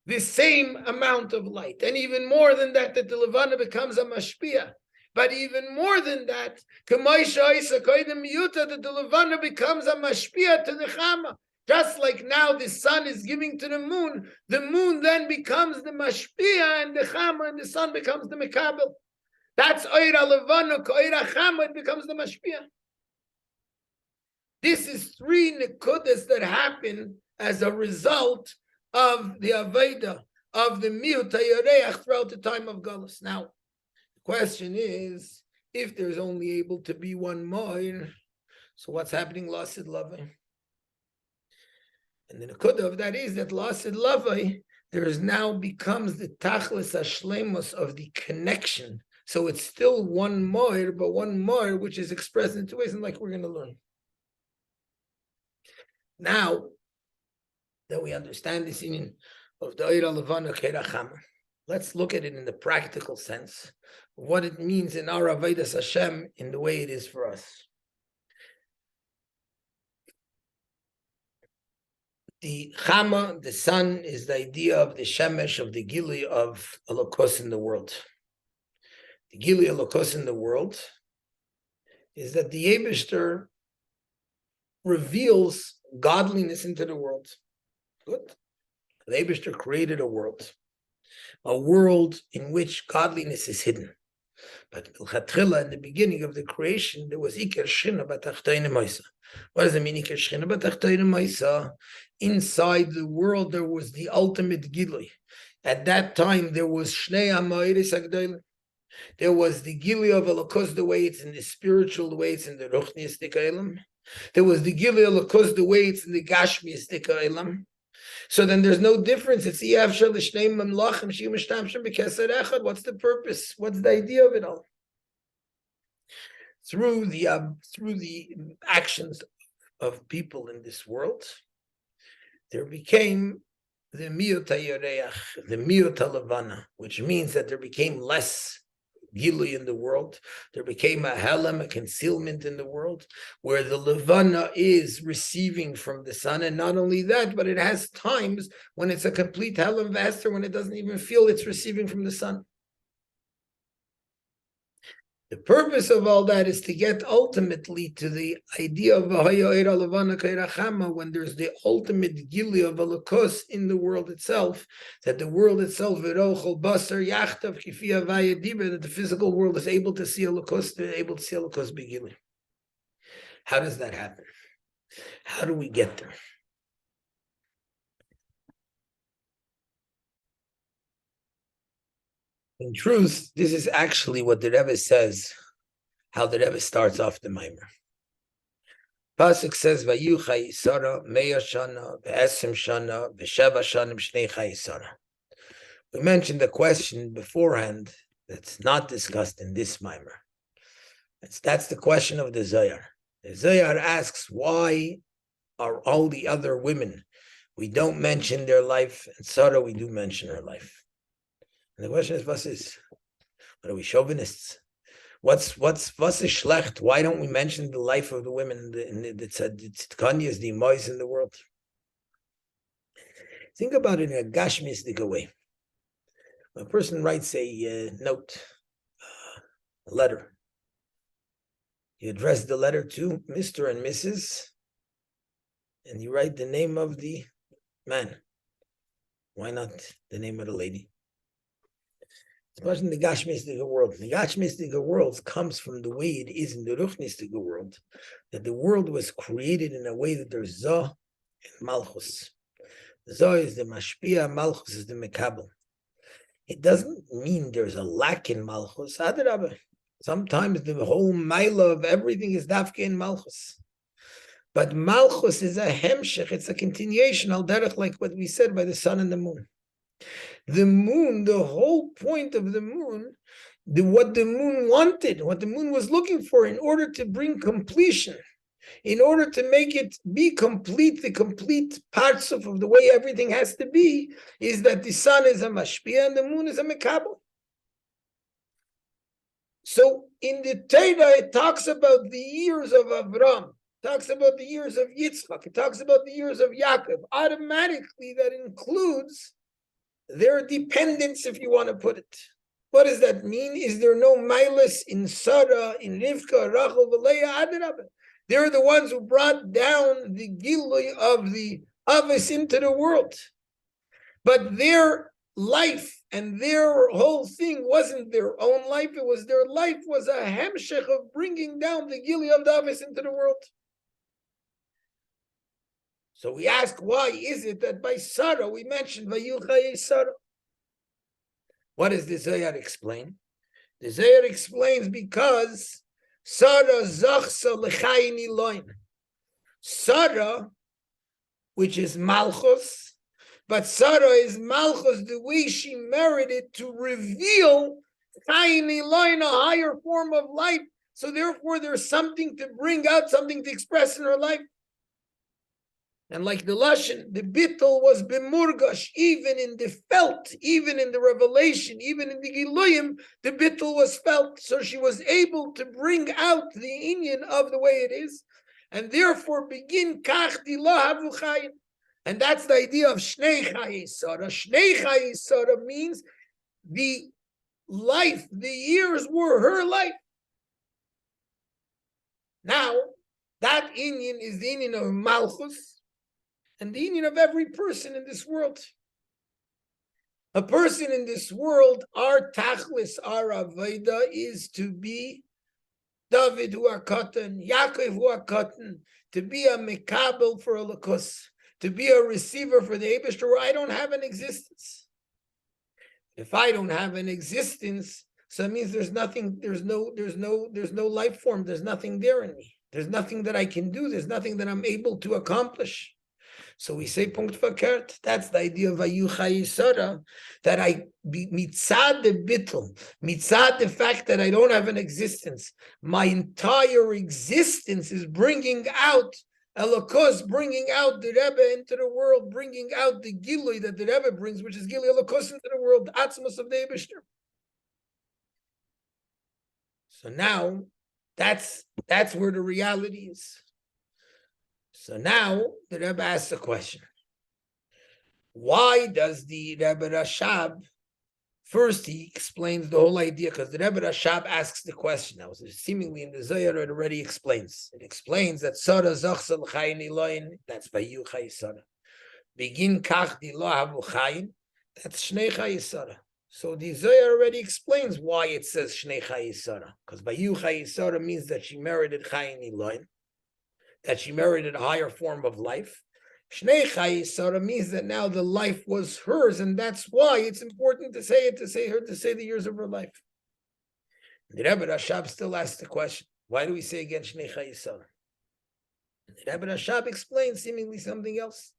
the same amount of light. And even more than that, that the levana becomes a mashpia. But even more than that, that the levana becomes a mashpia to the chama. Just like now the sun is giving to the moon then becomes the mashpia, and the chama and the sun becomes the mekabel. That's oira levana, oira chama, it becomes the mashpia. This is three nekudas that happen as a result of the Aveda, of the miut hayareach throughout the time of Galus. Now, the question is, if there's only able to be one moir, so what's happening lasid lavai? And the nekuda of that is that lasid lavai, there is now becomes the tachlis hashlemus of the connection. So it's still one moir, but one moir which is expressed in two ways, and like we're going to learn. Now that we understand this meaning of the oira levana kerachama, let's look at it in the practical sense, what it means in our avodas Hashem in the way it is for us. The chama, the sun, is the idea of the shemesh, of the gili of Elokos in the world. The gili Elokos in the world is that the Eibishter reveals godliness into the world. Good. The Eibishter created a world in which godliness is hidden. But in the beginning of the creation, there was Iker Shchina B'Tachtonim Moisa. What does it mean, Iker Shchina B'Tachtonim Moisa? Inside the world, there was the ultimate Gilui. At that time, there was Shnei HaMa'iris HaGdolim. There was the Gilui of Elokos, the way it's in the spiritual, the way it's in the Ruchniistic Eilam. There was the Gilui of Elokos, the way it's in the Gashmiistic Eilam. So then there's no difference. It's what's the purpose? What's the idea of it all? Through the actions of people in this world, there became the miut hayareach, the miut halavana, which means that there became less gilui in the world. There became a helam, a concealment in the world, where the levana is receiving from the sun, and not only that, but it has times when it's a complete helam vaster, when it doesn't even feel it's receiving from the sun. The purpose of all that is to get ultimately to the idea of when there's the ultimate gili of Elokos in the world itself, that the world itself, that the physical world is able to see Elokos, able to see Elokos begili. How does that happen? How do we get there? In truth, this is actually what the Rebbe says, how the Rebbe starts off the Maamer. Pasuk says, Vayehiyu Chayei Sarah, Meya Shana, Ve'esim Shana, Ve'sheva Shana, B'shnei Chayei Sarah. We mentioned the question beforehand that's not discussed in this Maamer. That's the question of the Zohar. The Zohar asks, why are all the other women, we don't mention their life, and Sarah, we do mention her life? And the question is, what are we, chauvinists? What's a schlecht? Why don't we mention the life of the women in the tzedkanias, the mois in the world? Think about it in a gashmistic way. When a person writes a note, a letter, you address the letter to Mr. and Mrs., and you write the name of the man. Why not the name of the lady? Especially in the Gashmistic world. The Gashmistic world comes from the way it is in the Ruchnistic world, that the world was created in a way that there's Zoh and Malchus. Zoh is the Mashpia, Malchus is the Mekabel. It doesn't mean there's a lack in Malchus. Adarabah. Sometimes the whole Maila of everything is Dafke in Malchus. But Malchus is a hemshech, it's a continuation, al derech, like what we said by the sun and the moon. The moon, the whole point of the moon, what the moon wanted, what the moon was looking for in order to bring completion, in order to make it be complete, the complete parts of the way everything has to be, is that the sun is a mashpia and the moon is a mekabel. So in the Torah, it talks about the years of Avram, talks about the years of Yitzchak, it talks about the years of Yaakov. Automatically, that includes their dependence, if you want to put it. What does that mean? Is there no Milas in Sarah, in Rivka, Rachel, Leah, Adarabah? They're the ones who brought down the Gilui of the Avos into the world. But their life and their whole thing wasn't their own life. It was their life was a hemshech of bringing down the Gilui of the Avos into the world. So we ask, why is it that by Sarah we mentioned Vayehiyu Chayei Sarah? What does the Zohar explain? The Zohar explains because Sarah zachsa l'chayin iloin. Sarah, which is Malchus, but Sarah is Malchus the way she merited to reveal chayin iloin, a higher form of life. So therefore there's something to bring out, something to express in her life. And like the Lashon, the bittul was b'murgash, even in the felt, even in the revelation, even in the Giluyim, the bittul was felt. So she was able to bring out the inyan of the way it is, and therefore begin kach dilah havu chayim. And that's the idea of Shnei Chayei Sarah. Shnei Chayei Sarah means the life, the years were her life. Now, that inyan is the inyan of Malchus, and the union of every person in this world. A person in this world, our tachlis, our avodah, is to be David who are katan, Yaakov who are katan, to be a mekabel for a lakus, to be a receiver for the Eibishter, where I don't have an existence. If I don't have an existence, so it means there's nothing, there's no life form, there's nothing there in me. There's nothing that I can do, there's nothing that I'm able to accomplish. So we say punkt verkehrt. That's the idea of Vayehiyu Chayei Sarah, that I mitzad the bittul, mitzad the fact that I don't have an existence. My entire existence is bringing out Elokos, bringing out the Rebbe into the world, bringing out the Gilui that the Rebbe brings, which is Gilui Elokos into the world, the Atzmos of the Eibishter. So now, that's where the reality is. So now the Rebbe asks a question. Why does the Rebbe Rashab, first he explains the whole idea, because the Rebbe Rashab asks the question. Now, seemingly in the Zohar it already explains. It explains that Sarah zachsa l'chayin iloyin, that's Vayehiyu Chayei Sarah. Begin kach dilah havu chayin, that's Shnei Chayei Sarah. So the Zohar already explains why it says Shnei Chayei Sarah, because Vayehiyu Chayei Sarah means that she merited chayin iloyin, that she merited a higher form of life, Shnei Chayei Sarah means that now the life was hers, and that's why it's important to say the years of her life. The Rebbe Rashab still asks the question, why do we say again Shnei Chayei Sarah? The Rebbe Rashab explains seemingly something else.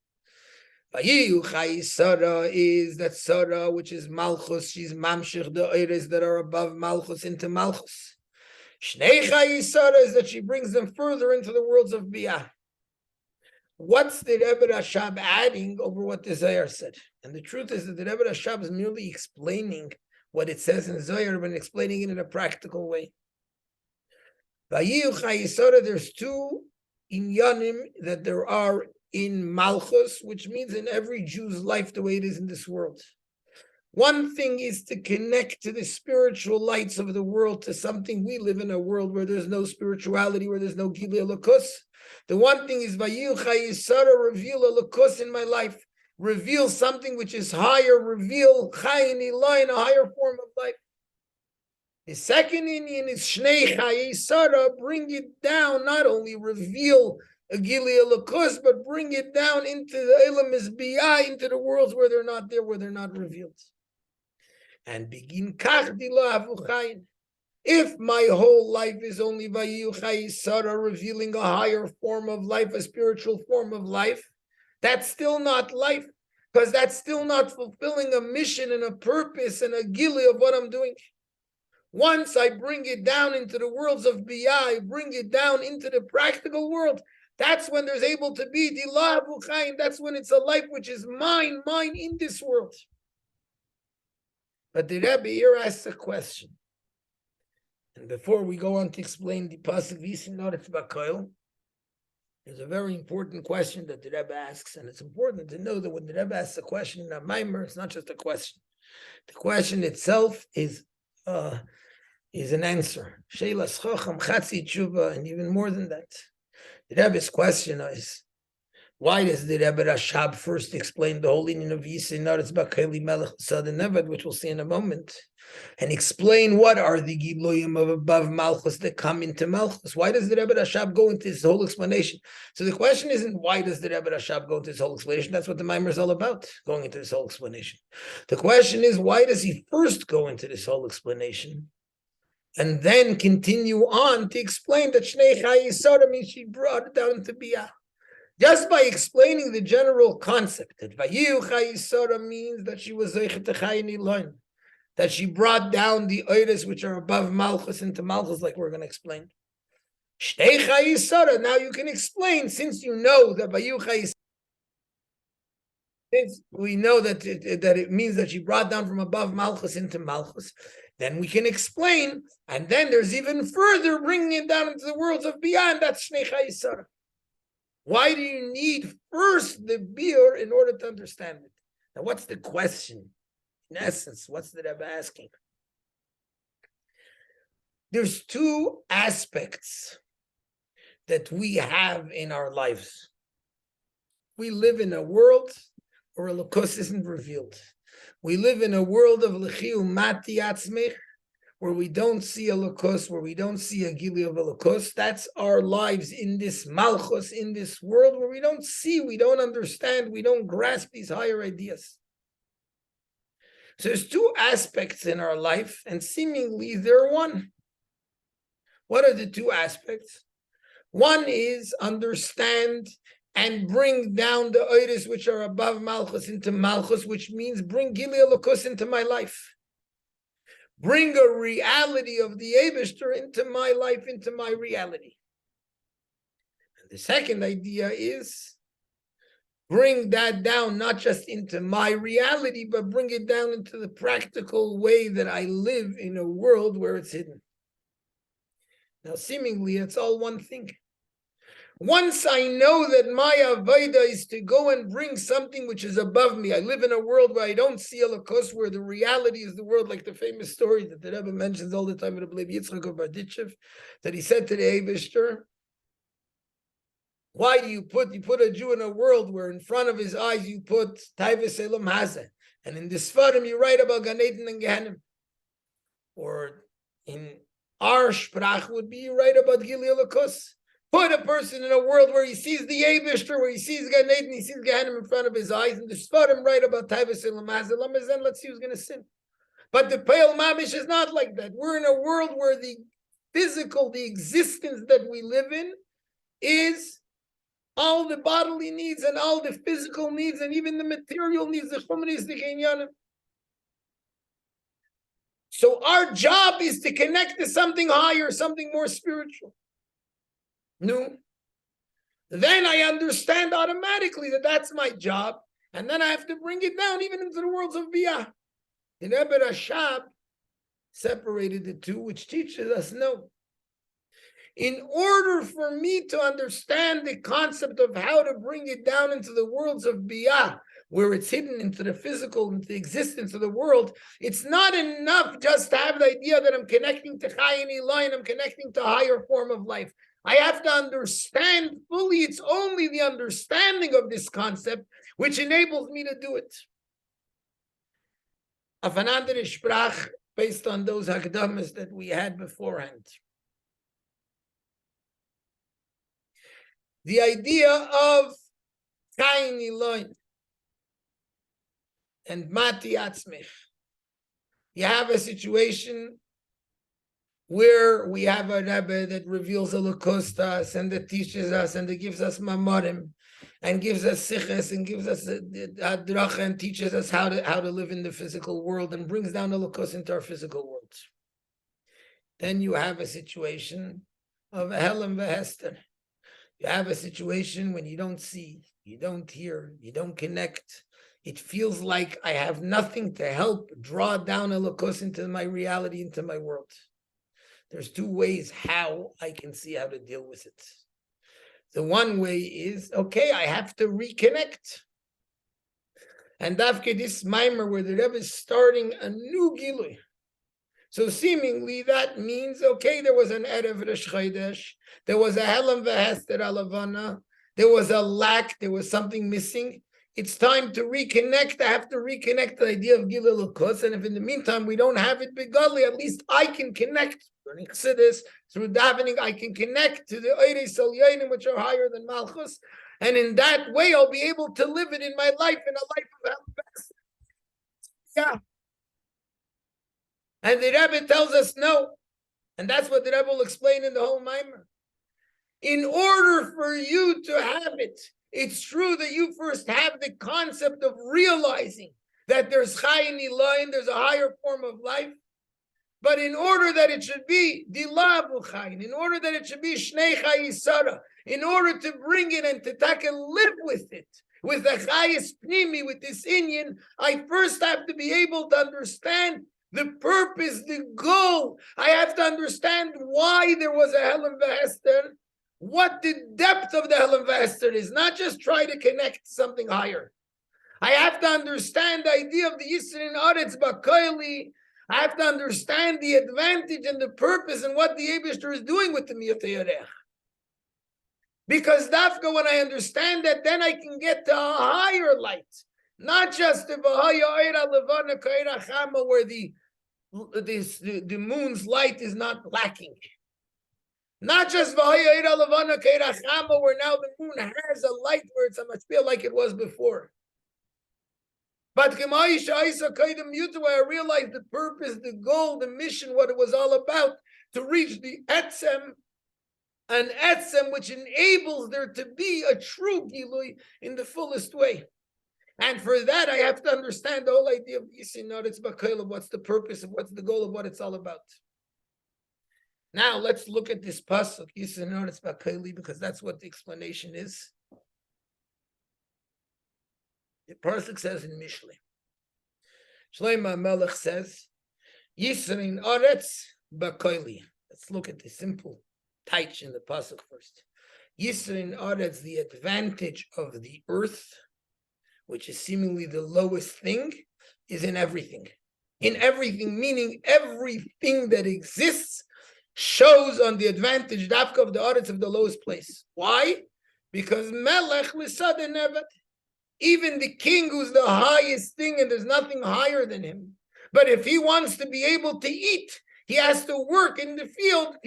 Vayehiyu Chayei Sarah is that Sarah, which is Malchus, she's mamshich the oires that are above Malchus into Malchus. Shnei Chayei Sarah is that she brings them further into the worlds of Biyah. What's the Rebbe Rashab adding over what the Zohar said? And the truth is that the Rebbe Rashab is merely explaining what it says in Zohar, but explaining it in a practical way. Vayehiyu Chayei Sarah, there's two inyanim that there are in Malchus, which means in every Jew's life the way it is in this world. One thing is to connect to the spiritual lights of the world, to something. We live in a world where there's no spirituality, where there's no Gilui Elokus. The one thing is Vayehiyu Chayei Sarah, reveal Elokus in my life, reveal something which is higher, reveal Chayin Ilayin, a higher form of life. The second Indian is Shnei Chayei Sarah, bring it down, not only reveal a Gilui Elokus, but bring it down into the Elam Biyah, into the worlds where they're not there, where they're not revealed. And begin kach dilo avu chayin. If my whole life is only Vayehiyu Chayei Sarah, revealing a higher form of life, a spiritual form of life, that's still not life, because that's still not fulfilling a mission and a purpose and a gilui of what I'm doing. Once I bring it down into the worlds of Biyah, I bring it down into the practical world, that's when there's able to be dilo avu chayin. That's when it's a life which is mine in this world. But the Rebbe here asks a question. And before we go on to explain the pasuk V'yisin Noretz B'koil, there's a very important question that the Rebbe asks, and it's important to know that when the Rebbe asks a question in a Maamer, it's not just a question. The question itself is an answer. Sheilas Chacham Chatzi Tshuva, and even more than that. The Rebbe's question is, why does the Rebbe Rashab first explain the whole meaning of V'yisin Noretz B'koil Melech Sad Nevad, which we'll see in a moment, and explain what are the Giluyim of above Malchus that come into Malchus? Why does the Rebbe Rashab go into this whole explanation? So the question isn't why does the Rebbe Rashab go into this whole explanation? That's what the Maamer is all about, going into this whole explanation. The question is, why does he first go into this whole explanation and then continue on to explain that Shnei Chayei Sarah means she brought it down to Biyah? Just by explaining the general concept that Vayehiyu Chayei Sarah means that she was Zeichet Chayin Ilayin, that she brought down the oires which are above Malchus into Malchus, like we're going to explain. Shnei Chayei Sarah, now you can explain, since you know that Vayehiyu Chayei Sarah, since we know that it means that she brought down from above Malchus into Malchus, then we can explain, and then there's even further bringing it down into the worlds of beyond, that's Shnei Chayei Sarah. Why do you need first the biur in order to understand it? Now, what's the question? In essence, what's the Rebbe asking? There's two aspects that we have in our lives. We live in a world where Elokus isn't revealed. We live in a world of L'chiu Mati Atzmich, where we don't see Elokus, where we don't see a Gilui of Elokus. That's our lives in this Malchus, in this world where we don't see, we don't understand, we don't grasp these higher ideas. So there's two aspects in our life, and seemingly they're one. What are the two aspects? One is understand and bring down the oires which are above Malchus into Malchus, which means bring Gilui Elokus into my life. Bring a reality of the Eibishter into my life, into my reality. And the second idea is bring that down, not just into my reality, but bring it down into the practical way that I live in a world where it's hidden. Now, seemingly, it's all one thing. Once I know that my avodah is to go and bring something which is above me, I live in a world where I don't see Elokus, where the reality is the world, like the famous story that the Rebbe mentions all the time with Rabbi Yitzchak of Berditchev, that he said to the Eibishter, why do you put a Jew in a world where in front of his eyes you put Taivas Elam Hazeh, and in this Sfarim you write about Gan Eden and Gehenim, or in our Sprach would be you write about Gilui Elokus. put a person in a world where he sees the Eibishter, where he sees Gan Eden, he sees Gehenna in front of his eyes, and the Sfarim write about Taivas and Lamazal, then let's see who's going to sin. But the Peil Mamish is not like that. We're in a world where the physical, the existence that we live in is all the bodily needs and all the physical needs and even the material needs, the Chumanistic Inyanim. So our job is to connect to something higher, something more spiritual. No. Then I understand automatically that that's my job, and then I have to bring it down even into the worlds of Biyah. The Rebbe Rashab separated the two, which teaches us no. In order for me to understand the concept of how to bring it down into the worlds of Biyah, where it's hidden into the physical, into the existence of the world, it's not enough just to have the idea that I'm connecting to Chai and Eloi, I'm connecting to a higher form of life. I have to understand fully. It's only the understanding of this concept which enables me to do it. Auf an andere Sprach, based on those akdamas that we had beforehand. The idea of Kain Eloin and Mati Atzmich. You have a situation where we have a Rebbe that reveals a Lukos to us and that teaches us and that gives us Maamorim and gives us Siches and gives us Hadracha and teaches us how to live in the physical world and brings down the Lukos into our physical world. Then you have a situation of a Helam Vehester. You have a situation when you don't see, you don't hear, you don't connect. It feels like I have nothing to help draw down a Lukos into my reality, into my world. There's two ways how I can see how to deal with it. The one way is, okay, I have to reconnect. And Dafke, this Maamer where the Rebbe is starting a new Gilui. So seemingly that means, okay, there was an Erev Rosh Chodesh, there was a Helam Vehester Alavana, there was a lack, there was something missing. It's time to reconnect. I have to reconnect the idea of Gilui Lukos, and if in the meantime we don't have it begodly, at least I can connect. Learning Chassidus, through davening, I can connect to the Oirei Salyanim, which are higher than Malchus, and in that way I'll be able to live it in my life, in a life of Helam. Yeah. And the Rebbe tells us no. And that's what the Rebbe will explain in the whole Maamer. In order for you to have it, it's true that you first have the concept of realizing that there's Chai and Eloi, there's a higher form of life. But in order that it should be Dilavu Chayin, in order that it should be Shnei Chayisara, in order to bring it and to take and live with it, with the Chayis Pnimi, with this Inyan, I first have to be able to understand the purpose, the goal. I have to understand why there was a Helam Vehester, what the depth of the Helam Vehester is, not just try to connect to something higher. I have to understand the idea of the Yisrin Aretz Bakoili. I have to understand the advantage and the purpose and what the Eibishter is doing with the Miyot HaYarech. Because Dafka, when I understand that, then I can get to a higher light. Not just the V'haya Eira Levana Ka'ira Chama, where the moon's light is not lacking. Not just V'haya Eira Levana Ka'ira Chama, where now the moon has a light where it's a mashpia like it was before. But where I realized the purpose, the goal, the mission, what it was all about, to reach the etzem, an etzem which enables there to be a true gilui in the fullest way. And for that, I have to understand the whole idea of Yisinotitz Bakayla, what's the purpose of what's the goal of what it's all about. Now let's look at this pasuk, Yisinotitz Bakayli, because that's what the explanation is. The pasuk says in Mishlei, Shlomo Melech says, Yisrin Aretz Bakayli. Let's look at the simple taich in the pasuk first. Yisrin Aretz, the advantage of the earth, which is seemingly the lowest thing, is in everything. In everything, meaning everything that exists shows on the advantage dafka of the Aretz, of the lowest place. Why? Because Melech Lisad Nevet. Even the king, who's the highest thing, and there's nothing higher than him. But if he wants to be able to eat, He has to work in the field.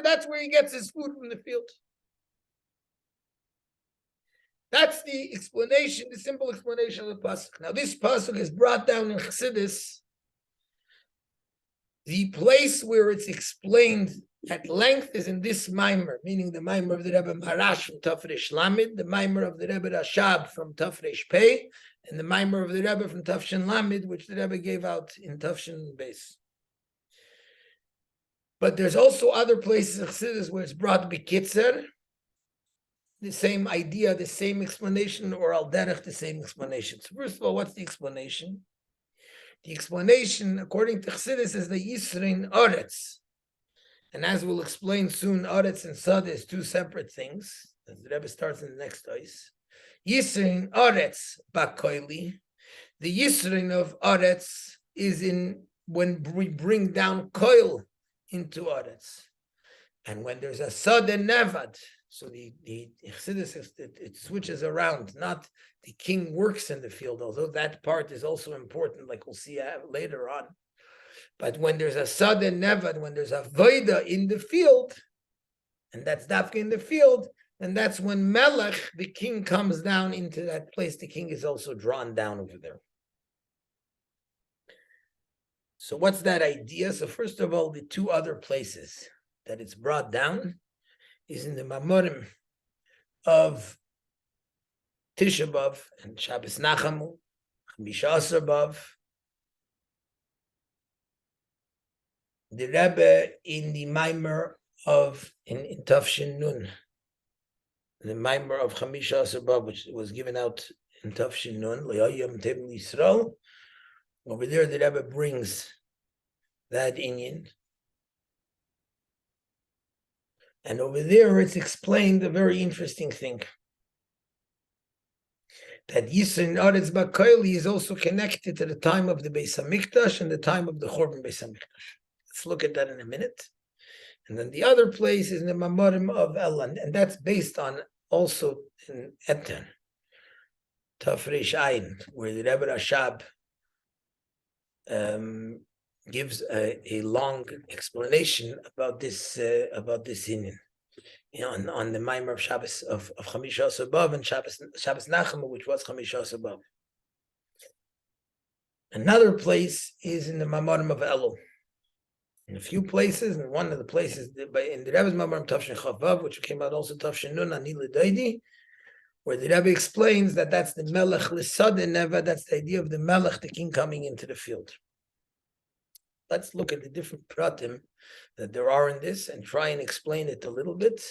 That's where he gets his food from the field. That's the explanation, the simple explanation of the pasuk. Now, this pasuk is brought down in Chassidus. The place where it's explained at length is in this Maamer, meaning the Maamer of the Rebbe Marash from Tafresh Lamed, the Maamer of the Rebbe Rashab from Tafresh Pei, and the Maamer of the Rebbe from Tafshin Lamed, which the Rebbe gave out in Tafshin Beis. But there's also other places in Chassidus where it's brought B'kitzer, the same idea, the same explanation, or al derech, the same explanation. So first of all, what's the explanation? The explanation, according to Chassidus, is the Yisrin Oretz. And as we'll explain soon, Oretz and Sad is two separate things. As the Rebbe starts in the next ois. Yisrin Oretz Bakoili. The Yisrin of Oretz is in when we bring down Koil into Oretz. And when there's a Sad and Nevad, so the Chassidus, it switches around. Not the king works in the field, although that part is also important, like we'll see later on. But when there's a Sad and Nevad, when there's a Voida in the field, and that's Dafka in the field, and that's when Melech, the king, comes down into that place. The king is also drawn down over there. So what's that idea? So first of all, the two other places that it's brought down is in the Maamorim of Tisha B'Av and Shabbos Nachamu, Chamisha Asar B'Av. The Rebbe in the Maamer of in Tafshin Nun, the Maamer of Chamisha Asar B'Av, which was given out in Tafshin Nun, Le'ayam Tevil Yisrael. Over there, the Rebbe brings that inyan. And over there, it's explained a very interesting thing. That Yisrin Aretz Bakoili is also connected to the time of the Beis HaMikdash and the time of the Churban Beis HaMikdash. Let's look at that in a minute. And then the other place is in the Maamorim of Elan, and that's based on also in Eten, Tafresh Ayin, where the Rebbe Rashab gives a long explanation about this inyan, on the Maamer of Shabbos of Chamisha Asar B'Av and Shabbos Nachamu, which was Chamisha Asar B'Av. Another place is in the Maamorim of Elul. In a few places, and one of the places in the Rebbe's Maamorim Tafshin Chavav, which came out also Tafshin Nun Ani L'Daidi, where the Rebbe explains that that's the Melech L'Sad and Neva, that's the idea of the Melech, the king coming into the field. Let's look at the different pratim that there are in this and try and explain it a little bit.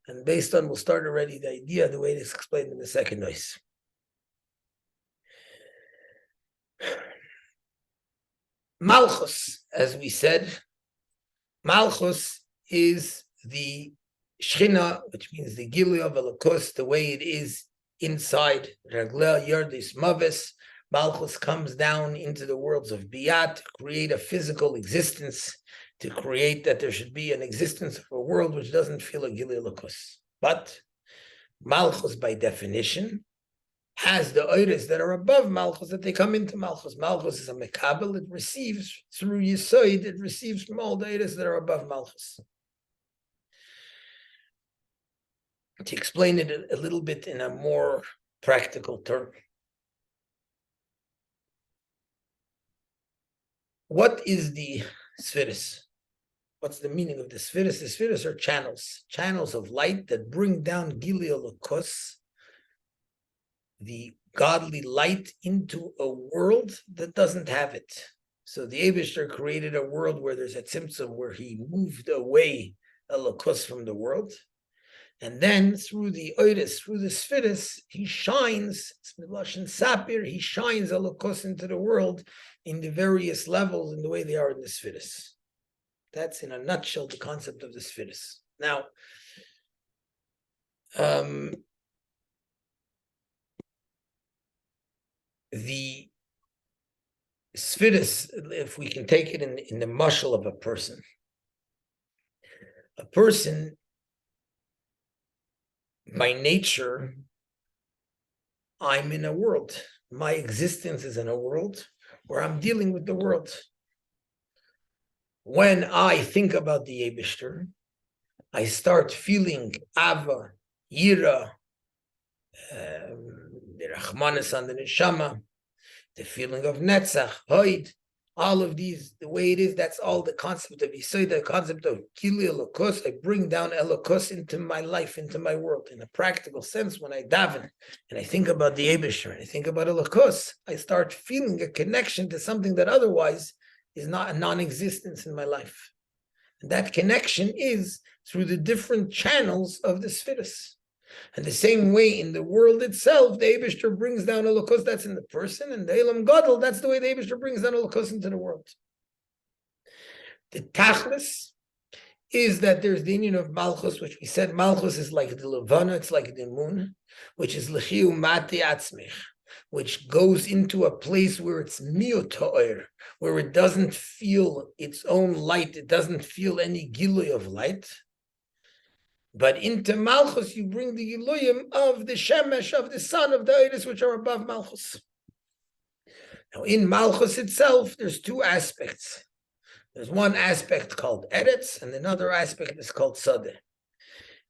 And based on, we'll start already the idea, the way it's explained in the second ois. Malchus, as we said, Malchus is the Shechina, which means the Gilui of Elokos, the way it is inside Raglea Yerdis Mavis. Malchus comes down into the worlds of Biyat to create a physical existence, to create that there should be an existence of a world which doesn't feel a Gilui Elokos. But Malchus, by definition, has the oiris that are above Malchus, that they come into Malchus. Malchus is a mekabel, it receives through Yisoid, it receives from all the oiris that are above Malchus. To explain it a little bit in a more practical term. What is the spheres? What's the meaning of the spheres? The spheres are channels of light that bring down Gilui Elokos, the godly light, into a world that doesn't have it. So the Eibishter created a world where there's a tzimtzum, where he moved away Elokos from the world. And then through the oiris, through the spheres, he shines, he shines Elokos into the world in the various levels in the way they are in the spheres. That's in a nutshell the concept of the spheres. Now, the spheres, if we can take it in the mashal of a person by nature, I'm in a world. My existence is in a world where I'm dealing with the world. when I think about the Eibishter, I start feeling Ava, Yira, the Rachmanis and the Neshama, the feeling of Netzach, Hoid, all of these, the way it is, that's all the concept of Yisod, the concept of Gili Elokus. I bring down Elokus into my life, into my world. In a practical sense, when I daven and I think about the Eibishter and I think about Elokus, I start feeling a connection to something that otherwise is not a non-existence in my life. And that connection is through the different channels of the Sfiras. And the same way in the world itself, the Eibishter brings down Elokus, that's in the person, and the Elam Gadol, that's the way the Eibishter brings down Elokus into the world. The Tachlis is that there's the union of Malchus, which we said Malchus is like the Levana, it's like the moon, which is L'chiu Mati Atzmich, which goes into a place where it's miotoir, where it doesn't feel its own light, it doesn't feel any gilui of light. But into Malchus, you bring the Giluyim of the Shemesh, of the sun, of the Eiris, which are above Malchus. Now, in Malchus itself, there's two aspects. There's one aspect called Eretz, and another aspect is called Sadeh.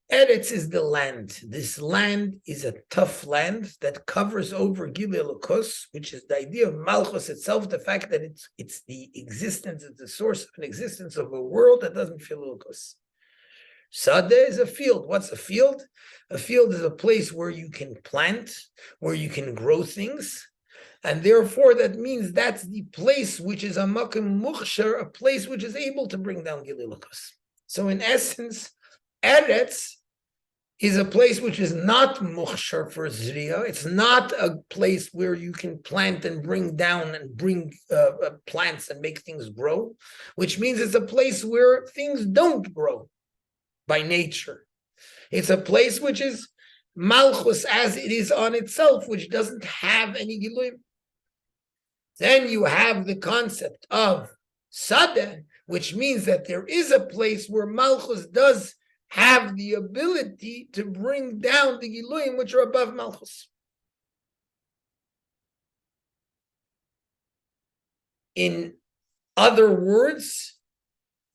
Eretz is the land. This land is a tough land that covers over Gilui Elokus, which is the idea of Malchus itself, the fact that it's the existence, it's the source of an existence of a world that doesn't feel Elokus. Sadeh is a field. What's a field? A field is a place where you can plant, where you can grow things, and therefore that means that's the place which is a makom muchshar, a place which is able to bring down Gilui Elokus. So in essence, Eretz is a place which is not muchshar for Zriya. It's not a place where you can plant and bring down and bring plants and make things grow, which means it's a place where things don't grow by nature. It's a place which is Malchus as it is on itself, which doesn't have any Giluyim. Then you have the concept of Sadeh, which means that there is a place where Malchus does have the ability to bring down the Giluyim which are above Malchus. In other words,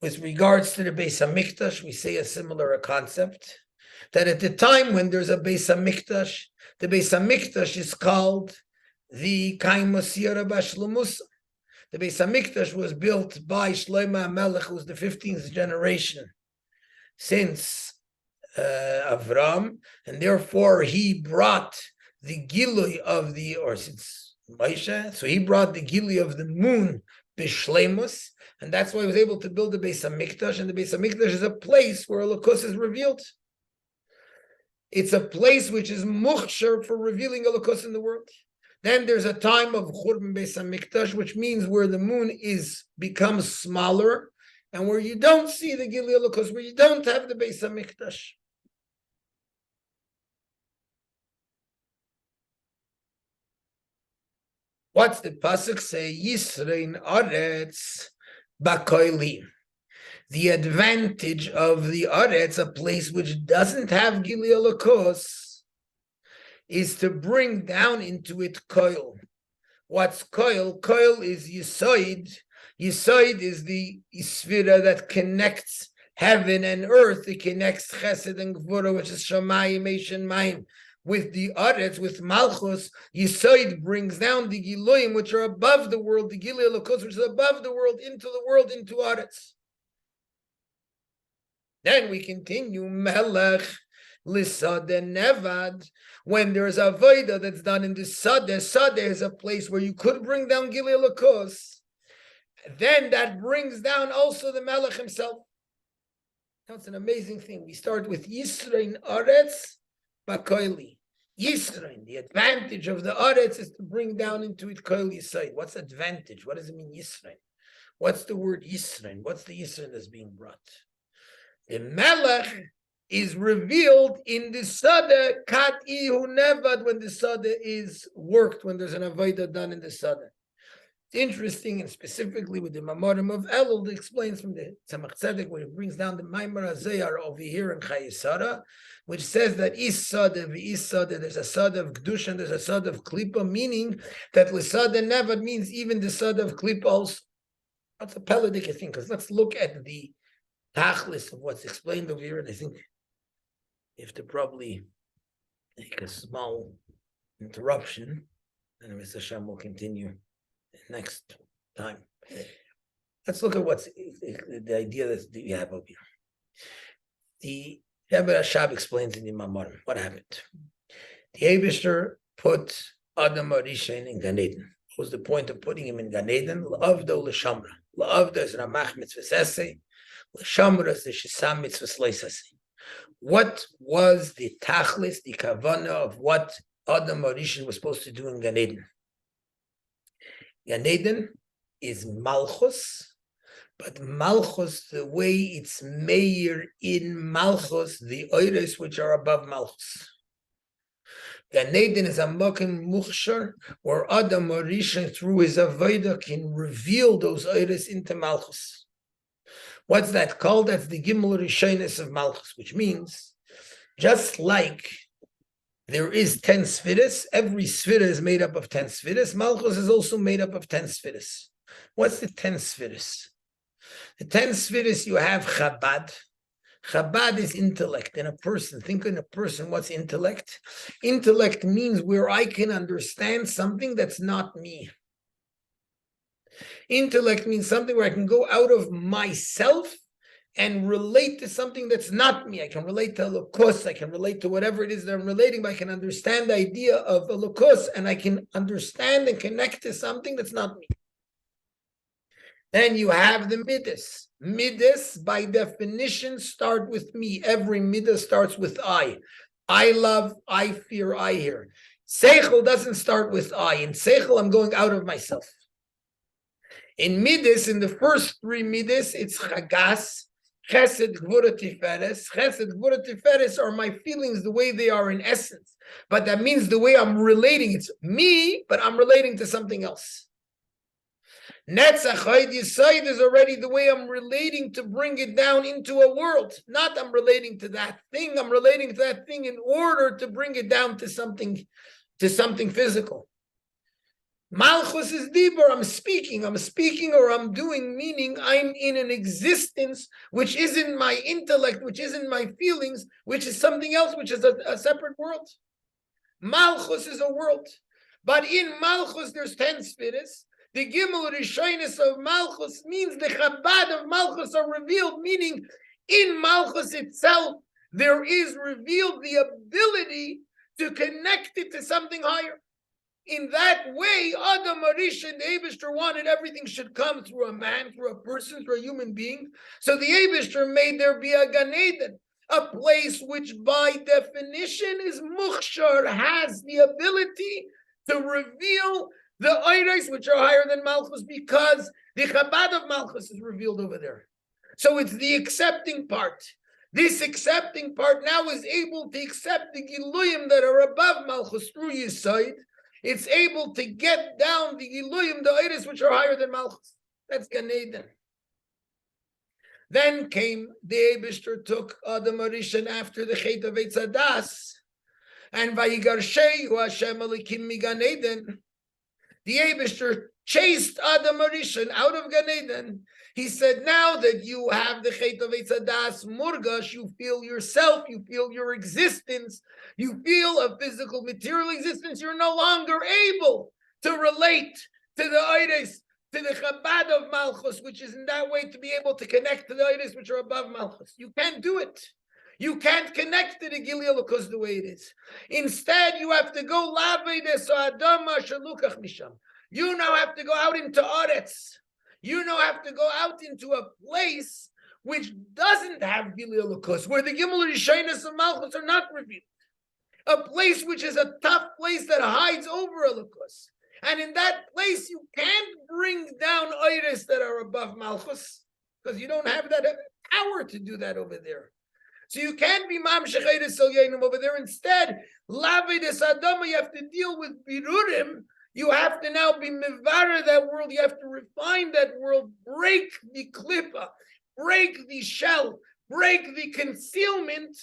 with regards to the Beis HaMikdash, we say a similar concept, that at the time when there's a Beis HaMikdash, the Beis HaMikdash is called the Kaimos Yara Bashlomusa. The Beis HaMikdash was built by Shlomo HaMelech, who was the 15th generation since Avram, and therefore he brought the Gilui of the, or since Moshe, so he brought the Gilui of the moon, Bishlemus, and that's why he was able to build the Beis HaMikdash, and the Beis HaMikdash is a place where Elokus is revealed. It's a place which is muchshar for revealing Elokus in the world. Then there's a time of Churban Beis HaMikdash, which means where the moon becomes smaller, and where you don't see the Gilui Elokus, where you don't have the Beis HaMikdash. What's the pasuk say? Yisrein Aretz Bakoili. The advantage of the Aretz, a place which doesn't have Gilui Elokus, is to bring down into it koil. What's koil? Koil is Yisoid. Yisoid is the Sfira that connects heaven and earth. It connects Chesed and Gvura, which is Shamayim, Eish, and Mayim. With the Aretz, with Malchus, Yisoid brings down the Giluyim, which are above the world, the Gilui Elokus, which is above the world, into Aretz. Then we continue, Melech L'Sadeh Nevad. When there's a Avodah that's done in the Sadeh, Sadeh is a place where you could bring down Gilui Elokus. Then that brings down also the Melech himself. That's an amazing thing. We start with Yisrein Aretz Bakoili. Yisrein, the advantage of the Aretz is to bring down into it Koil Yisoid. What's advantage? What does it mean, Yisrein? What's the word Yisrein? What's the Yisrein that's being brought? The Melech is revealed in the Sadeh, Kat Ihu Nevad, when the Sadeh is worked, when there's an Avodah done in the Sadeh. It's interesting, and specifically with the Maamarim of Elul, it explains from the Tzemach Tzedek, where it brings down the Maamer Azayar over here in Chayesara, which says that is Sadeh, there's a Sadeh of Gdusha, and there's a Sadeh of Klippa, meaning that L'Sadeh Nevad means even the Sadeh of Klippa also. That's a Pelagic thing, because let's look at the tachlis of what's explained over here, and I think you have to probably take a small interruption, and Mr. Hashem will continue next time. Let's look at what's the idea that you have over here. The Rebbe Rashab explains in the Maamar what happened. The Eibishter put Adam Arishain in Gan Eden. What was the point of putting him in Gan Eden? La'avdo l'shamra. La'avdo is Ramach mitzvah esei. L'shamra is the Shisam mitzvah sleisasei. What was the tachlis, the kavana of what Adam Arishain was supposed to do in Gan Eden? Gan Eden is Malchus, but Malchus, the way it's meir in Malchus, the oires which are above Malchus. Gan Eden is a mokim muchshar, where Adam Arishain through his avodah can reveal those oires into Malchus. What's that called? That's the Gimel Rishonis of Malchus, which means just like there is 10 spheres, every sphere is made up of 10 spheres. Malchus is also made up of 10 spheres. What's the 10 spheres? The 10 spheres you have Chabad. Chabad is intellect in a person. Think in a person, what's intellect? Intellect means where I can understand something that's not me. Intellect means something where I can go out of myself and relate to something that's not me. I can relate to Elokos, I can relate to whatever it is that I'm relating, but I can understand the idea of Elokos, and I can understand and connect to something that's not me. Then you have the midas. Midas, by definition, start with me. Every midas starts with I. I love, I fear, I hear. Seichel doesn't start with I. In Seichel, I'm going out of myself. In midas, in the first three midas, it's chagas, chesed, gvura, tiferes. Chesed, gvura, tiferes are my feelings the way they are in essence. But that means the way I'm relating, it's me, but I'm relating to something else. Netzach Chayei Yesod is already the way I'm relating to bring it down into a world. Not I'm relating to that thing, I'm relating to that thing in order to bring it down to something physical. Malchus is deeper. I'm speaking or I'm doing, meaning I'm in an existence which isn't my intellect, which isn't my feelings, which is something else, which is a separate world. Malchus is a world. But in Malchus, there's 10 spheres. The Gimel Rishonis of Malchus means the Chabad of Malchus are revealed, meaning in Malchus itself, there is revealed the ability to connect it to something higher. In that way, Adam Arishain, the Eibishter, wanted everything should come through a man, through a person, through a human being. So the Eibishter made there be a Gan Eden, a place which by definition is Muchshar, has the ability to reveal the Oires which are higher than Malchus, because the Chabad of Malchus is revealed over there. So it's the accepting part. This accepting part now is able to accept the Giluyim that are above Malchus through Yesod. It's able to get down the Giluyim, the Oires which are higher than Malchus. That's Gan Eden. Then came the Eibishter, took Adam Arishain after the Chet of Eitz Hadas, and Vayigarshehu Hashem Elikim mi Gan Eden. The Eibishter chased Adam Arishain out of Gan Eden. He said, now that you have the Chet of Eitz Hadas Murgash, you feel yourself, you feel your existence, you feel a physical, material existence, you're no longer able to relate to the Oires, to the Chabad of Malchus, which is in that way to be able to connect to the Oires which are above Malchus. You can't do it. You can't connect to the Gilui Elokus the way it is. Instead, you have to go Lavedes Adama Shalukach Misham. You now have to go out into Aretz. You now have to go out into a place which doesn't have Gilui Elokus, where the Gimel Rishonis of Malchus are not revealed. A place which is a tough place that hides over Elokus. And in that place, you can't bring down Oires that are above Malchus, because you don't have that power to do that over there. So you can't be Mam Shechayres Elyenim over there. Instead, Lavedes Adama, you have to deal with Birurim. You have to now be Mivarer that world. You have to refine that world, break the Klippa, break the shell, break the concealment,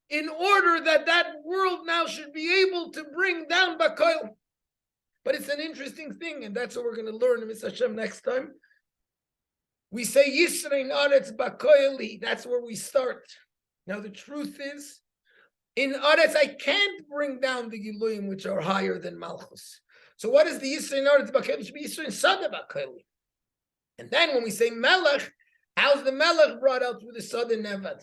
in order that that world now should be able to bring down Bakoil. But it's an interesting thing, and that's what we're going to learn in Mr. Hashem next time. we say Yisrein Aretz Bakoili. That's where we start. Now the truth is, in Aretz I can't bring down the Giluyim which are higher than Malchus. So what is the Yisrein Aretz Bakoili? It should be Yisrein Sada Bakoili. And then when we say Melech, how's the Melech brought out through the Sada Nevad?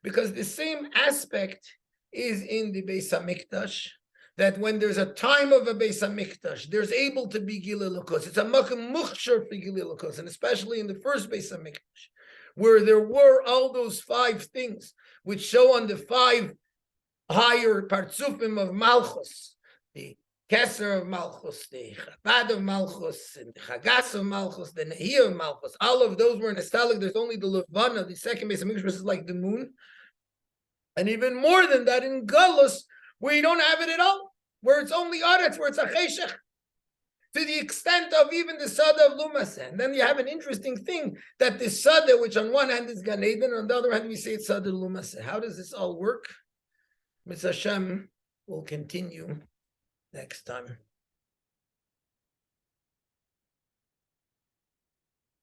Because the same aspect is in the Beis HaMikdash, that when there's a time of a Beis HaMikdash, there's able to be Gilui Elokus. It's a Makom Muchshar for Gilui Elokus, and especially in the first Beis HaMikdash, where there were all those 5 things which show on the 5 higher partsufim of Malchus, the Keser of Malchus, the Chabad of Malchus, and the Chagas of Malchus, the Nehiyah of Malchus. All of those were in Estalik. There's only the Levana, the second Beis HaMikdash, which is like the moon. And even more than that, in Galus, where you don't have it at all, where it's only Aretz, where it's a Cheshech, to the extent of even the Sada of Lumaseh. And then you have an interesting thing, that the Sada, which on one hand is Gan Eden, on the other hand we say it's Sada Lumaseh. How does this all work? Mitzvah Hashem will continue next time.